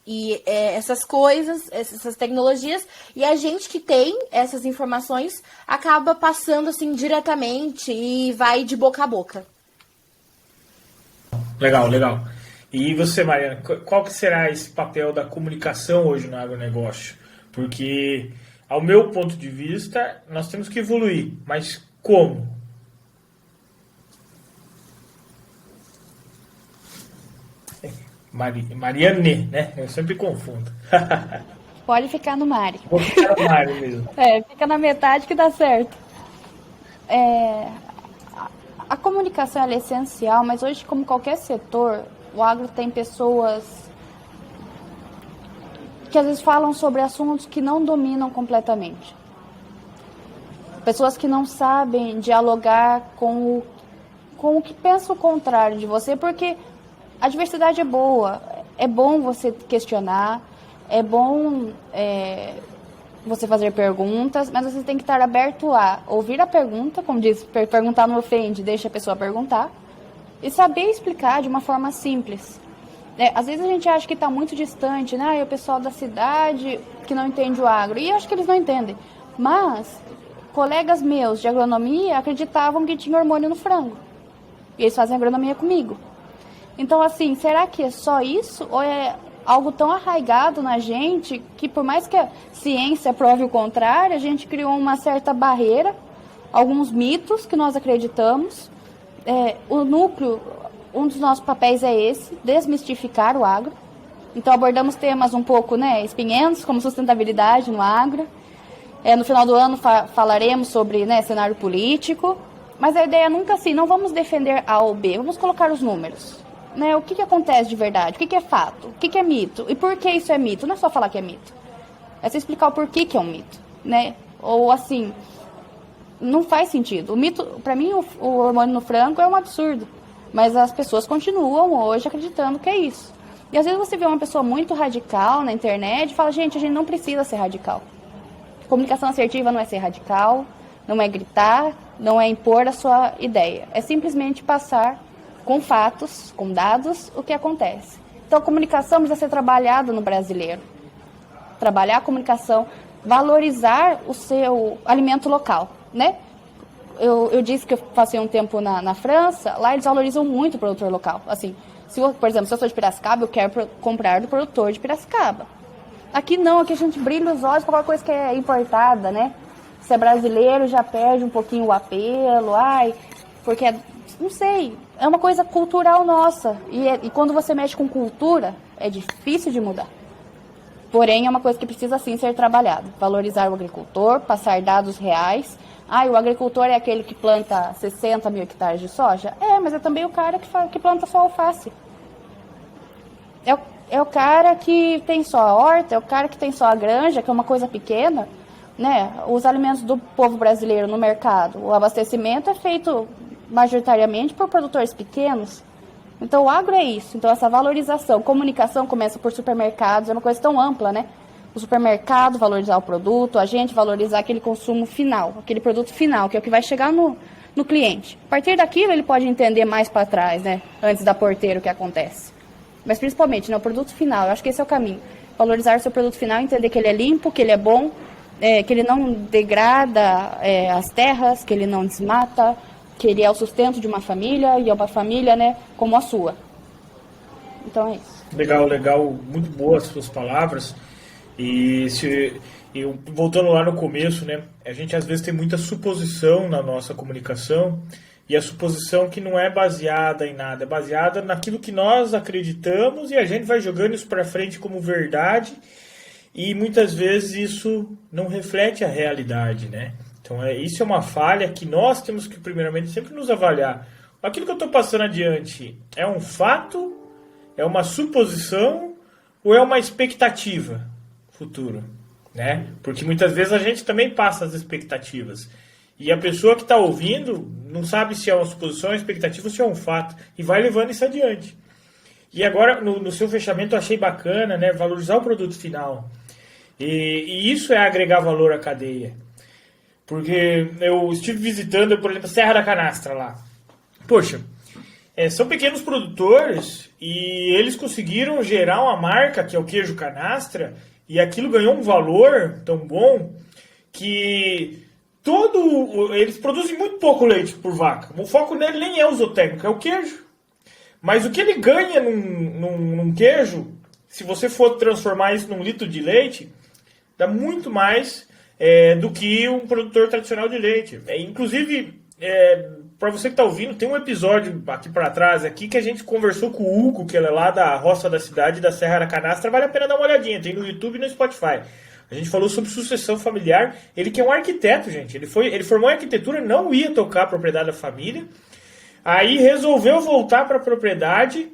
e essas coisas, essas tecnologias, e a gente que tem essas informações acaba passando assim diretamente e vai de boca a boca. Legal. E você, Mariana, qual que será esse papel da comunicação hoje no agronegócio? Porque, ao meu ponto de vista, nós temos que evoluir, mas como? Mariane, né? Eu sempre confundo. Pode ficar no Mari. Vou ficar no Mari mesmo. Fica na metade que dá certo. A comunicação é essencial, mas hoje, como qualquer setor, o agro tem pessoas que às vezes falam sobre assuntos que não dominam completamente. Pessoas que não sabem dialogar com o que pensa o contrário de você, porque a diversidade é boa, é bom você questionar, é bom você fazer perguntas, mas você tem que estar aberto a ouvir a pergunta, como diz, perguntar não ofende, deixa a pessoa perguntar, e saber explicar de uma forma simples. Às vezes a gente acha que está muito distante, né? E o pessoal da cidade que não entende o agro, e eu acho que eles não entendem, mas colegas meus de agronomia acreditavam que tinha hormônio no frango, e eles fazem agronomia comigo. Então, assim, será que é só isso? Ou é algo tão arraigado na gente que, por mais que a ciência prove o contrário, a gente criou uma certa barreira, alguns mitos que nós acreditamos. O núcleo, um dos nossos papéis é esse, desmistificar o agro. Então, abordamos temas um pouco espinhentos, como sustentabilidade no agro. No final do ano falaremos sobre cenário político. Mas a ideia nunca assim, não vamos defender A ou B, vamos colocar os números. Né? O que acontece de verdade? O que é fato? O que é mito? E por que isso é mito? Não é só falar que é mito. É você explicar o porquê que é um mito. Né? Ou assim, não faz sentido. O mito, para mim, o hormônio no frango é um absurdo. Mas as pessoas continuam hoje acreditando que é isso. E às vezes você vê uma pessoa muito radical na internet e fala, gente, a gente não precisa ser radical. Comunicação assertiva não é ser radical, não é gritar, não é impor a sua ideia. É simplesmente passar com fatos, com dados, o que acontece. Então a comunicação precisa ser trabalhada no brasileiro. Trabalhar a comunicação, valorizar o seu alimento local, né? Eu disse que eu passei um tempo na França, lá eles valorizam muito o produtor local. Assim, por exemplo, se eu sou de Piracicaba, eu quero comprar do produtor de Piracicaba. Aqui não, aqui a gente brilha os olhos para qualquer coisa que é importada, né? Se é brasileiro, já perde um pouquinho o apelo, porque, não sei, é uma coisa cultural nossa. E quando você mexe com cultura, é difícil de mudar. Porém, é uma coisa que precisa sim ser trabalhada. Valorizar o agricultor, passar dados reais. O agricultor é aquele que planta 60 mil hectares de soja? Mas é também o cara que planta só alface. É o cara que tem só a horta, é o cara que tem só a granja, que é uma coisa pequena. Né? Os alimentos do povo brasileiro no mercado, o abastecimento é feito majoritariamente por produtores pequenos. Então o agro é isso. Então essa valorização, comunicação começa por supermercados, é uma coisa tão ampla, né? O supermercado valorizar o produto, a gente valorizar aquele consumo final, aquele produto final, que é o que vai chegar no cliente. A partir daquilo ele pode entender mais para trás, né? Antes da porteira o que acontece. Mas principalmente, o produto final, eu acho que esse é o caminho. Valorizar o seu produto final, entender que ele é limpo, que ele é bom, que ele não degrada as terras, que ele não desmata, que ele é o sustento de uma família, e é uma família, né, como a sua. Então é isso. Legal, muito boas as suas palavras. E voltando lá no começo, né, a gente às vezes tem muita suposição na nossa comunicação, e a suposição que não é baseada em nada, é baseada naquilo que nós acreditamos, e a gente vai jogando isso para frente como verdade, e muitas vezes isso não reflete a realidade, né? Então isso é uma falha que nós temos que primeiramente sempre nos avaliar. Aquilo que eu estou passando adiante é um fato, é uma suposição ou é uma expectativa futuro, né? Porque muitas vezes a gente também passa as expectativas. E a pessoa que está ouvindo não sabe se é uma suposição, uma expectativa ou se é um fato. E vai levando isso adiante. E agora, no seu fechamento, eu achei bacana, né? Valorizar o produto final. E isso é agregar valor à cadeia. Porque eu estive visitando, por exemplo, a Serra da Canastra lá. Poxa, são pequenos produtores e eles conseguiram gerar uma marca, que é o queijo canastra, e aquilo ganhou um valor tão bom que eles produzem muito pouco leite por vaca. O foco nele nem é o zootécnico, é o queijo. Mas o que ele ganha num queijo, se você for transformar isso num litro de leite, dá muito mais do que um produtor tradicional de leite. Inclusive, para você que está ouvindo, tem um episódio aqui para trás aqui que a gente conversou com o Hugo, que ele é lá da roça da cidade da Serra da Canastra. Vale a pena dar uma olhadinha, tem no YouTube e no Spotify. A gente falou sobre sucessão familiar. Ele que é um arquiteto, gente. Ele formou em arquitetura, não ia tocar a propriedade da família. Aí resolveu voltar para a propriedade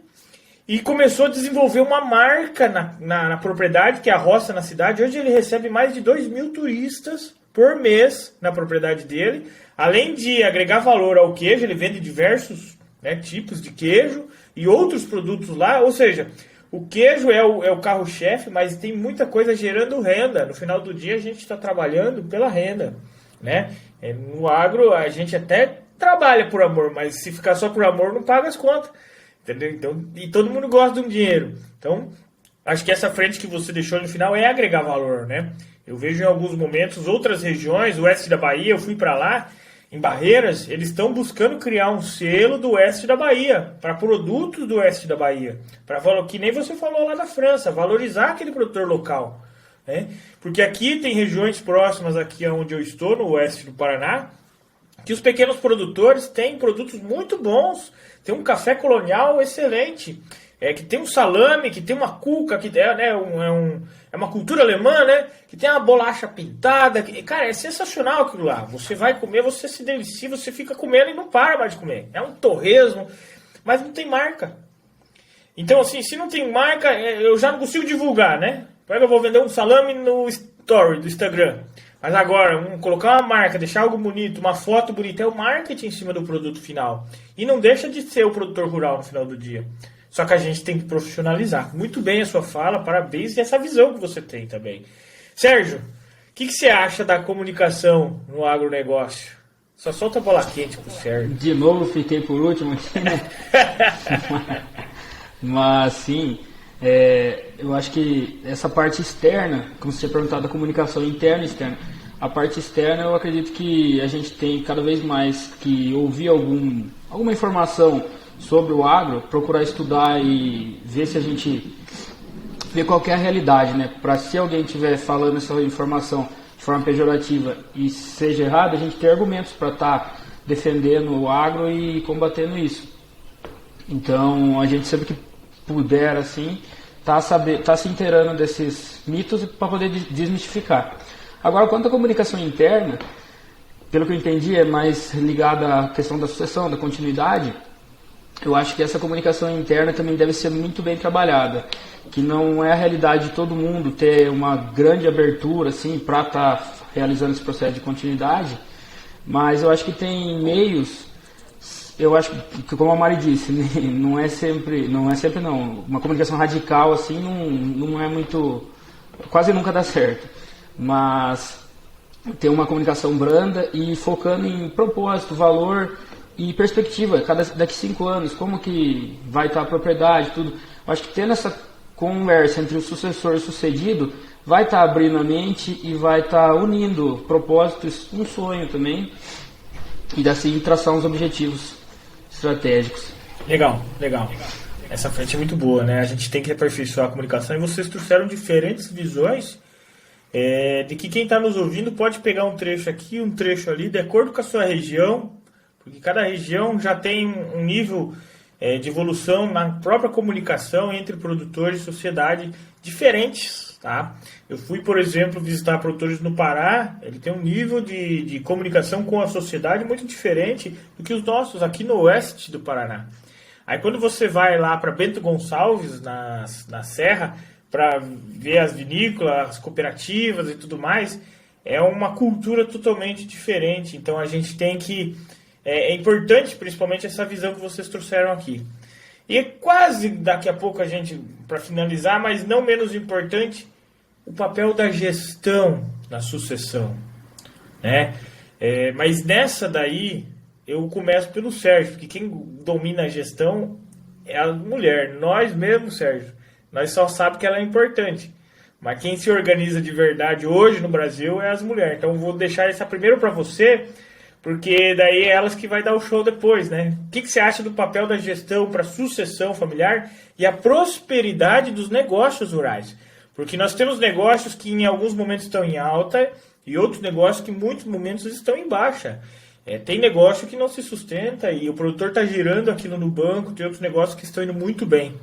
e começou a desenvolver uma marca na propriedade, que é a roça na cidade. Hoje ele recebe mais de 2.000 turistas por mês na propriedade dele. Além de agregar valor ao queijo, ele vende diversos tipos de queijo e outros produtos lá. Ou seja, o queijo é o carro-chefe, mas tem muita coisa gerando renda. No final do dia a gente está trabalhando pela renda, né? No agro a gente até trabalha por amor, mas se ficar só por amor não paga as contas, entendeu? Então, e todo mundo gosta de um dinheiro. Então, acho que essa frente que você deixou no final é agregar valor, né? Eu vejo em alguns momentos outras regiões, o oeste da Bahia, eu fui para lá, em Barreiras, eles estão buscando criar um selo do oeste da Bahia, para produtos do oeste da Bahia, para que nem você falou lá na França, valorizar aquele produtor local, né? Porque aqui tem regiões próximas aqui onde eu estou, no oeste do Paraná, que os pequenos produtores têm produtos muito bons, tem um café colonial excelente, que tem um salame, que tem uma cuca, que é é uma cultura alemã, né? Que tem uma bolacha pintada. Cara, é sensacional aquilo lá. Você vai comer, você se delicia, você fica comendo e não para mais de comer. É um torresmo, mas não tem marca. Então, assim, se não tem marca, eu já não consigo divulgar, né? Eu vou vender um salame no story do Instagram. Mas agora, colocar uma marca, deixar algo bonito, uma foto bonita, é o marketing em cima do produto final. E não deixa de ser o produtor rural no final do dia. Só que a gente tem que profissionalizar. Muito bem a sua fala, parabéns, e essa visão que você tem também. Sérgio, o que você acha da comunicação no agronegócio? Só solta a bola quente pro Sérgio. De novo, fiquei por último aqui, né? Mas, sim, eu acho que essa parte externa, como você tinha perguntado, da comunicação interna e externa, a parte externa eu acredito que a gente tem cada vez mais que ouvir alguma informação sobre o agro, procurar estudar e ver se a gente vê qual que é a realidade, né? Para se alguém estiver falando essa informação de forma pejorativa e seja errado, a gente ter argumentos para estar defendendo o agro e combatendo isso. Então, a gente sempre que puder, assim, tá se inteirando desses mitos para poder desmistificar. Agora, quanto à comunicação interna, pelo que eu entendi, é mais ligada à questão da sucessão, da continuidade. Eu acho que essa comunicação interna também deve ser muito bem trabalhada, que não é a realidade de todo mundo ter uma grande abertura assim, para estar realizando esse processo de continuidade, mas eu acho que tem meios, eu acho que, como a Mari disse, não é sempre não, uma comunicação radical assim não é muito, quase nunca dá certo, mas ter uma comunicação branda e focando em propósito, valor e perspectiva, daqui 5 anos, como que vai estar a propriedade, tudo. Eu acho que tendo essa conversa entre o sucessor e o sucedido, vai estar abrindo a mente e vai estar unindo propósitos, um sonho também, e assim traçar uns objetivos estratégicos. Legal. Essa frente é muito boa, né? A gente tem que aperfeiçoar a comunicação e vocês trouxeram diferentes visões de que quem está nos ouvindo pode pegar um trecho aqui, um trecho ali, de acordo com a sua região, porque cada região já tem um nível de evolução na própria comunicação entre produtores e sociedade diferentes, tá? Eu fui, por exemplo, visitar produtores no Pará, ele tem um nível de comunicação com a sociedade muito diferente do que os nossos aqui no oeste do Paraná. Aí quando você vai lá para Bento Gonçalves, na Serra, para ver as vinícolas, as cooperativas e tudo mais, é uma cultura totalmente diferente, então a gente tem que... É importante, principalmente, essa visão que vocês trouxeram aqui. E quase daqui a pouco a gente, para finalizar, mas não menos importante, o papel da gestão na sucessão, né? Mas nessa daí, eu começo pelo Sérgio, porque quem domina a gestão é a mulher. Nós mesmos, Sérgio, nós só sabemos que ela é importante. Mas quem se organiza de verdade hoje no Brasil é as mulheres. Então eu vou deixar essa primeiro para você, porque daí é elas que vai dar o show depois, né? O que você acha do papel da gestão para a sucessão familiar e a prosperidade dos negócios rurais? Porque nós temos negócios que em alguns momentos estão em alta e outros negócios que em muitos momentos estão em baixa. Tem negócio que não se sustenta e o produtor está girando aquilo no banco, tem outros negócios que estão indo muito bem,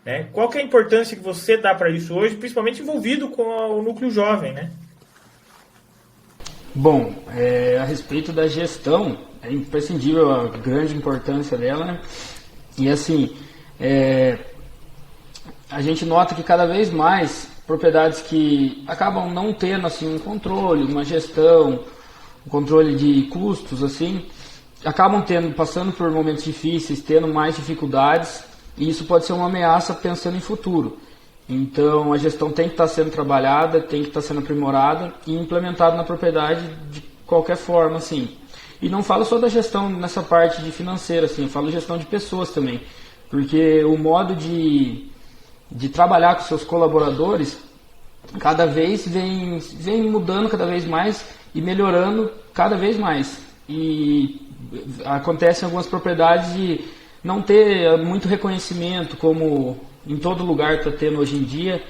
né? Qual que é a importância que você dá para isso hoje, principalmente envolvido com o núcleo jovem, né? Bom, a respeito da gestão, é imprescindível a grande importância dela, né? E assim, a gente nota que cada vez mais propriedades que acabam não tendo assim, um controle, uma gestão, um controle de custos, assim, acabam passando por momentos difíceis, tendo mais dificuldades, e isso pode ser uma ameaça pensando em futuro. Então, a gestão tem que estar sendo trabalhada, tem que estar sendo aprimorada e implementada na propriedade de qualquer forma, assim. E não falo só da gestão nessa parte de financeira, assim, eu falo gestão de pessoas também. Porque o modo de trabalhar com seus colaboradores cada vez vem mudando cada vez mais e melhorando cada vez mais. E acontece em algumas propriedades de não ter muito reconhecimento, como em todo lugar está tendo hoje em dia,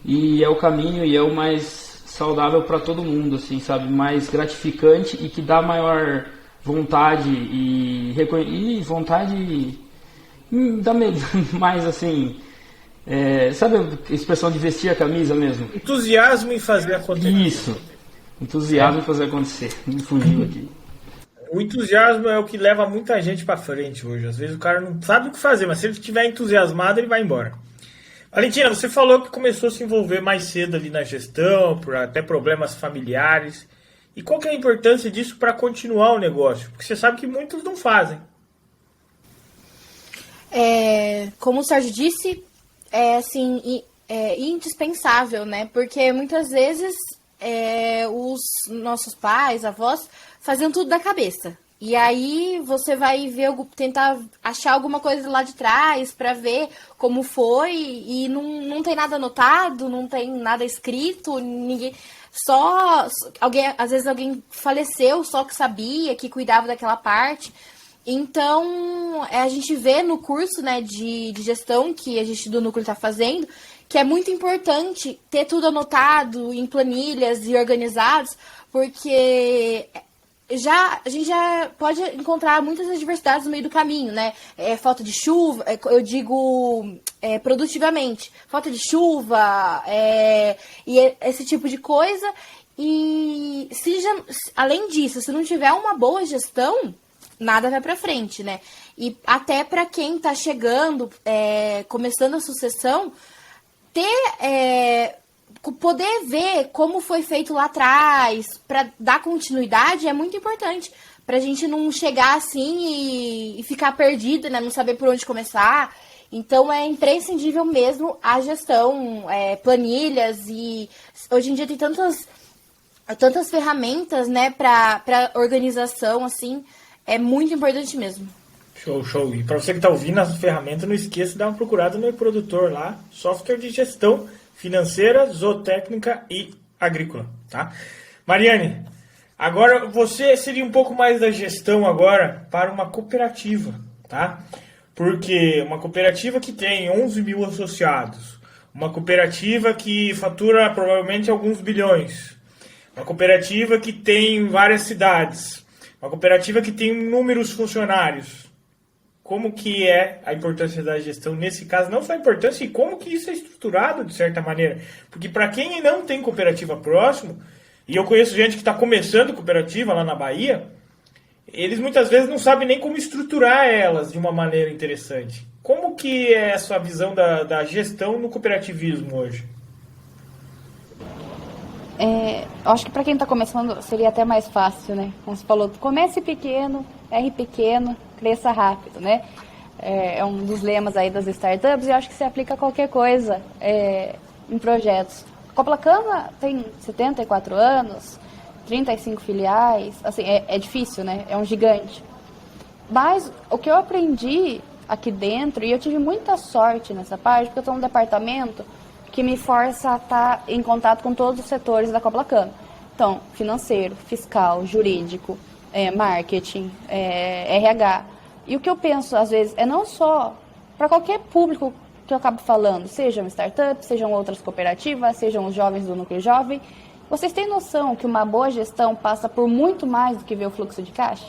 e é o caminho e é o mais saudável para todo mundo, assim, sabe, mais gratificante e que dá maior vontade e vontade dá mais assim Sabe a expressão de vestir a camisa mesmo? Entusiasmo em fazer acontecer. Isso. Entusiasmo em fazer acontecer. Me fugiu aqui. O entusiasmo é o que leva muita gente para frente hoje. Às vezes o cara não sabe o que fazer, mas se ele estiver entusiasmado, ele vai embora. Valentina, você falou que começou a se envolver mais cedo ali na gestão, por até problemas familiares. E qual que é a importância disso para continuar o negócio? Porque você sabe que muitos não fazem. Como o Sérgio disse, é indispensável, né? Porque muitas vezes os nossos pais, avós, faziam tudo da cabeça. E aí você vai ver, tentar achar alguma coisa lá de trás para ver como foi e não tem nada anotado, não tem nada escrito, ninguém, às vezes alguém faleceu só que sabia, que cuidava daquela parte. Então, a gente vê no curso, né, de gestão que a gente do núcleo está fazendo, que é muito importante ter tudo anotado em planilhas e organizados, porque a gente já pode encontrar muitas adversidades no meio do caminho, né? Falta de chuva, eu digo produtivamente, falta de chuva, e esse tipo de coisa. E além disso, se não tiver uma boa gestão, nada vai para frente, né? E até para quem está chegando, começando a sucessão, poder ver como foi feito lá atrás, para dar continuidade, é muito importante. Para a gente não chegar assim e ficar perdido, né? Não saber por onde começar. Então, é imprescindível mesmo a gestão, planilhas, e hoje em dia tem tantas ferramentas, né, para organização, assim, é muito importante mesmo. Show. E para você que está ouvindo as ferramentas, não esqueça de dar uma procurada no e-produtor lá, software de gestão financeira, zootécnica e agrícola, tá? Mariane, agora você seria um pouco mais da gestão agora para uma cooperativa, tá? Porque uma cooperativa que tem 11 mil associados, uma cooperativa que fatura provavelmente alguns bilhões, uma cooperativa que tem várias cidades, uma cooperativa que tem inúmeros funcionários. Como que é a importância da gestão nesse caso? Não só a importância, e como que isso é estruturado de certa maneira. Porque para quem não tem cooperativa próximo, e eu conheço gente que está começando cooperativa lá na Bahia, eles muitas vezes não sabem nem como estruturar elas de uma maneira interessante. Como que é a sua visão da gestão no cooperativismo hoje? Acho que para quem está começando seria até mais fácil, né? Como você falou, comece pequeno, erre pequeno, cresça rápido, né? É um dos lemas aí das startups e acho que se aplica a qualquer coisa em projetos. A Coplacana tem 74 anos, 35 filiais, assim, é difícil, né? É um gigante. Mas o que eu aprendi aqui dentro, e eu tive muita sorte nessa parte, porque eu estou num departamento que me força a estar em contato com todos os setores da Coplacana. Então, financeiro, fiscal, jurídico, marketing, RH. E o que eu penso, às vezes, é não só para qualquer público que eu acabo falando, sejam startups, sejam outras cooperativas, sejam os jovens do núcleo jovem, vocês têm noção que uma boa gestão passa por muito mais do que ver o fluxo de caixa?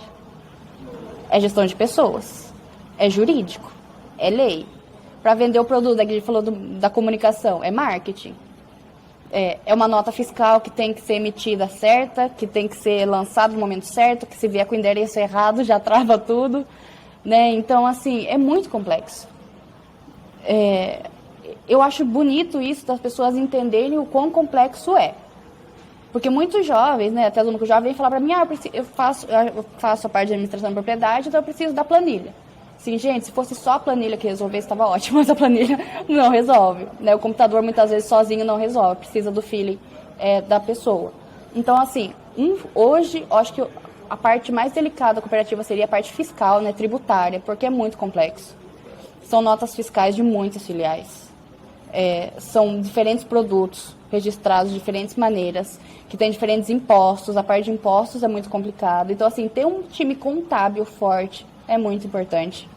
É gestão de pessoas, é jurídico, é lei. Para vender o produto, aqui a gente falou da comunicação, é marketing. É uma nota fiscal que tem que ser emitida certa, que tem que ser lançada no momento certo, que se vier com o endereço errado já trava tudo, né? Então, assim, é muito complexo. Eu acho bonito isso das pessoas entenderem o quão complexo é. Porque muitos jovens, né, até o núcleo jovem, vem falar para mim, eu faço a parte de administração de propriedade, então eu preciso da planilha. Sim, gente, se fosse só a planilha que resolvesse, estava ótimo, mas a planilha não resolve, né? O computador, muitas vezes, sozinho não resolve, precisa do feeling da pessoa. Então, assim, hoje, eu acho que a parte mais delicada da cooperativa seria a parte fiscal, né, tributária, porque é muito complexo. São notas fiscais de muitas filiais. São diferentes produtos registrados de diferentes maneiras, que têm diferentes impostos, a parte de impostos é muito complicado. Então, assim, ter um time contábil forte é muito importante.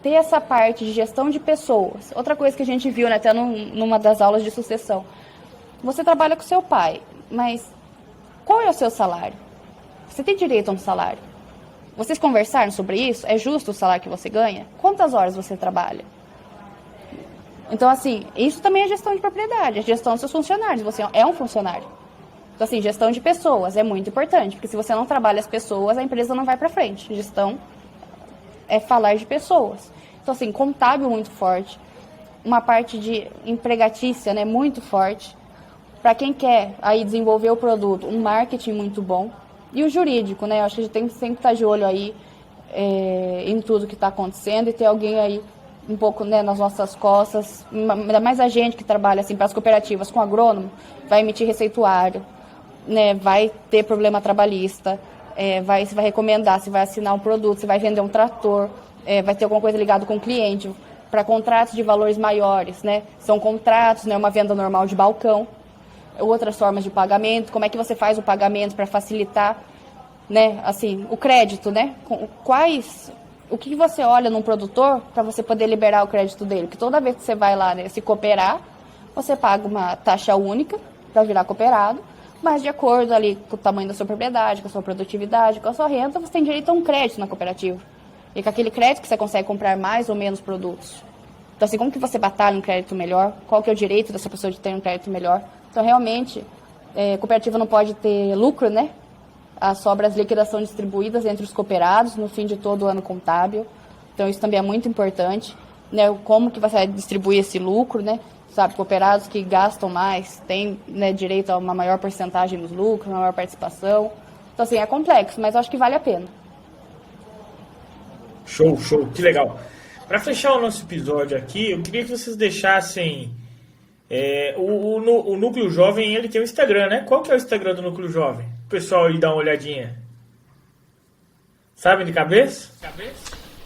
Ter essa parte de gestão de pessoas. Outra coisa que a gente viu, né, até numa das aulas de sucessão. Você trabalha com seu pai, mas qual é o seu salário? Você tem direito a um salário? Vocês conversaram sobre isso? É justo o salário que você ganha? Quantas horas você trabalha? Então, assim, isso também é gestão de propriedade, é gestão dos seus funcionários. Você é um funcionário. Então, assim, gestão de pessoas é muito importante, porque se você não trabalha as pessoas, a empresa não vai para frente. Gestão é falar de pessoas. Então, assim, contábil muito forte, uma parte de empregatícia, né, muito forte. Para quem quer aí desenvolver o produto, um marketing muito bom. E o jurídico, né, eu acho que a gente tem que sempre estar de olho aí em tudo que está acontecendo e ter alguém aí um pouco, né, nas nossas costas, ainda mais a gente que trabalha assim para as cooperativas com agrônomo, vai emitir receituário, né, vai ter problema trabalhista, você vai recomendar, se vai assinar um produto, se vai vender um trator, vai ter alguma coisa ligada com o cliente, para contratos de valores maiores, né, são contratos, né, uma venda normal de balcão, outras formas de pagamento, como é que você faz o pagamento para facilitar, né, assim, o crédito, né, o que você olha num produtor para você poder liberar o crédito dele, porque toda vez que você vai lá, né, se cooperar, você paga uma taxa única para virar cooperado, mas de acordo ali com o tamanho da sua propriedade, com a sua produtividade, com a sua renda, você tem direito a um crédito na cooperativa. E com aquele crédito que você consegue comprar mais ou menos produtos. Então, assim, como que você batalha um crédito melhor? Qual que é o direito dessa pessoa de ter um crédito melhor? Então, realmente, a cooperativa não pode ter lucro, né? As sobras de liquidação distribuídas entre os cooperados no fim de todo o ano contábil. Então, isso também é muito importante, né? Como que você vai distribuir esse lucro, né? Sabe, cooperados que gastam mais têm, né, direito a uma maior porcentagem dos lucros, uma maior participação. Então, assim, é complexo, mas eu acho que vale a pena. Show, que legal. Para fechar o nosso episódio aqui, eu queria que vocês deixassem... o Núcleo Jovem, ele tem um Instagram, né? Qual que é o Instagram do Núcleo Jovem? O pessoal aí dá uma olhadinha. Sabe de cabeça?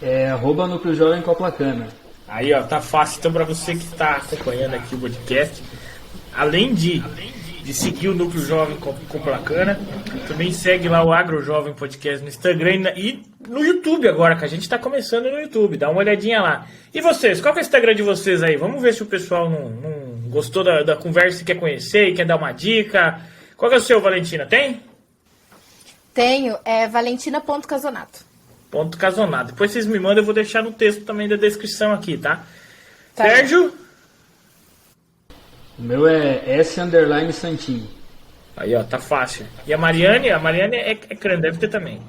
@Núcleo Jovem Coplacana. Aí, ó, tá fácil. Então, para você que está acompanhando aqui o podcast, além de seguir o Núcleo Jovem Coplacana, também segue lá o Agro Jovem Podcast no Instagram e no YouTube agora, que a gente está começando no YouTube. Dá uma olhadinha lá. E vocês? Qual que é o Instagram de vocês aí? Vamos ver se o pessoal não gostou da conversa e quer conhecer e quer dar uma dica. Qual que é o seu, Valentina? Tem? Tenho, é valentina.casonato. Ponto Casonato. Depois vocês me mandam, eu vou deixar no texto também da descrição aqui, tá? Tá. Sérgio? O meu é S_Santinho. Aí, ó, tá fácil. E a Mariane? A Mariane é crânio, deve ter também.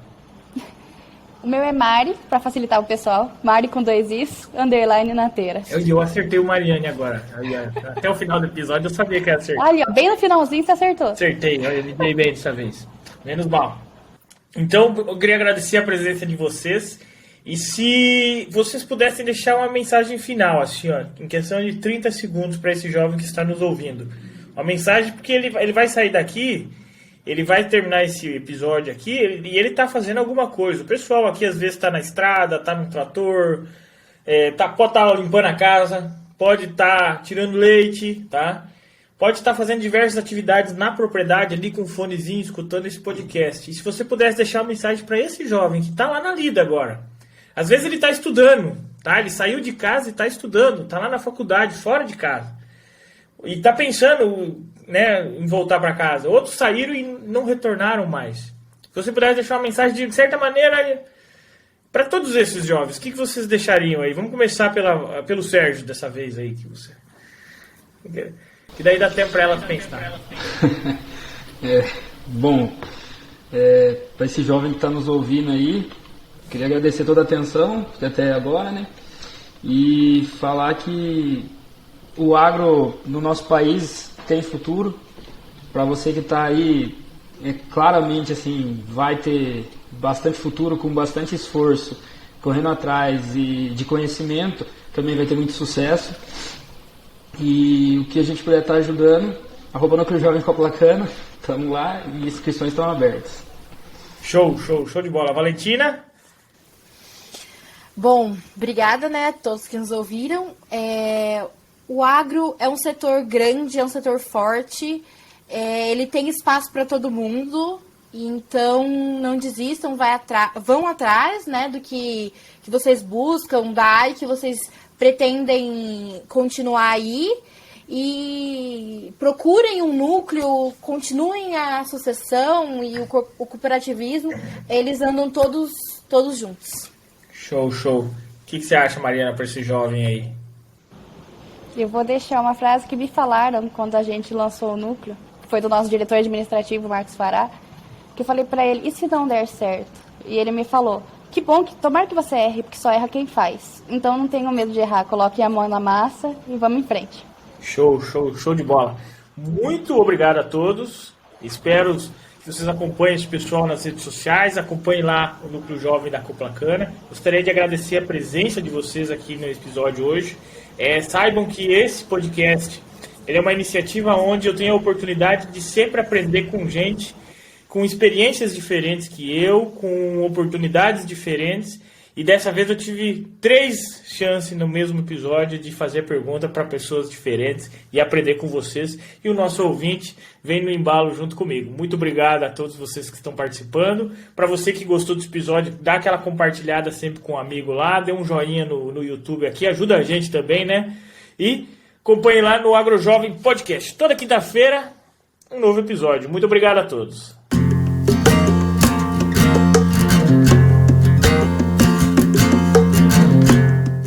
O meu é Mari, para facilitar o pessoal. Mari com 2 Is, _ Nateira. Eu acertei o Mariane agora. Aí, ó, até o final do episódio eu sabia que ia acertar. Ali, ó, bem no finalzinho você acertou. Acertei, eu me dei bem dessa vez. Menos mal. Então, eu queria agradecer a presença de vocês. E se vocês pudessem deixar uma mensagem final, assim, ó, em questão de 30 segundos para esse jovem que está nos ouvindo. Uma mensagem, porque ele vai sair daqui, ele vai terminar esse episódio aqui e ele está fazendo alguma coisa. O pessoal aqui às vezes está na estrada, está no trator, pode estar limpando a casa, pode estar tirando leite, tá? Pode estar fazendo diversas atividades na propriedade ali com um fonezinho, escutando esse podcast. E se você pudesse deixar uma mensagem para esse jovem que está lá na lida agora. Às vezes ele está estudando, tá? Ele saiu de casa e está estudando, está lá na faculdade, fora de casa. E está pensando, né, em voltar para casa. Outros saíram e não retornaram mais. Se você pudesse deixar uma mensagem de certa maneira para todos esses jovens, o que vocês deixariam aí? Vamos começar pelo Sérgio dessa vez aí. Que daí dá tempo para ela pensar. Bom, para esse jovem que está nos ouvindo aí, queria agradecer toda a atenção até agora, né? E falar que o agro no nosso país tem futuro. Para você que está aí, claramente assim, vai ter bastante futuro, com bastante esforço, correndo atrás e de conhecimento, também vai ter muito sucesso. E o que a gente puder estar ajudando, @Núcleo Jovem Coplacana, estamos lá e inscrições estão abertas. Show de bola. Valentina? Bom, obrigada, né, a todos que nos ouviram. O agro é um setor grande, é um setor forte, ele tem espaço para todo mundo, então não desistam, vão atrás, né, do que vocês buscam, da área que vocês pretendem continuar aí, e procurem um núcleo, continuem a sucessão e o cooperativismo, eles andam todos juntos. Show. O que você acha, Mariana, para esse jovem aí? Eu vou deixar uma frase que me falaram quando a gente lançou o núcleo. Foi do nosso diretor administrativo, Marcos Fará, que eu falei pra ele, e se não der certo? E ele me falou, que bom, tomara que você erre, porque só erra quem faz. Então não tenho medo de errar, coloque a mão na massa e vamos em frente. Show de bola. Muito obrigado a todos. Espero que vocês acompanhem esse pessoal nas redes sociais, acompanhem lá o Núcleo Jovem da Coplacana. Gostaria de agradecer a presença de vocês aqui no episódio hoje. Saibam que esse podcast ele é uma iniciativa onde eu tenho a oportunidade de sempre aprender com gente, com experiências diferentes que eu, com oportunidades diferentes. E dessa vez eu tive 3 chances no mesmo episódio de fazer pergunta para pessoas diferentes e aprender com vocês. E o nosso ouvinte vem no embalo junto comigo. Muito obrigado a todos vocês que estão participando. Para você que gostou desse episódio, dá aquela compartilhada sempre com um amigo lá. Dê um joinha no YouTube aqui, ajuda a gente também, né? E acompanhe lá no AgroJovem Podcast. Toda quinta-feira, um novo episódio. Muito obrigado a todos.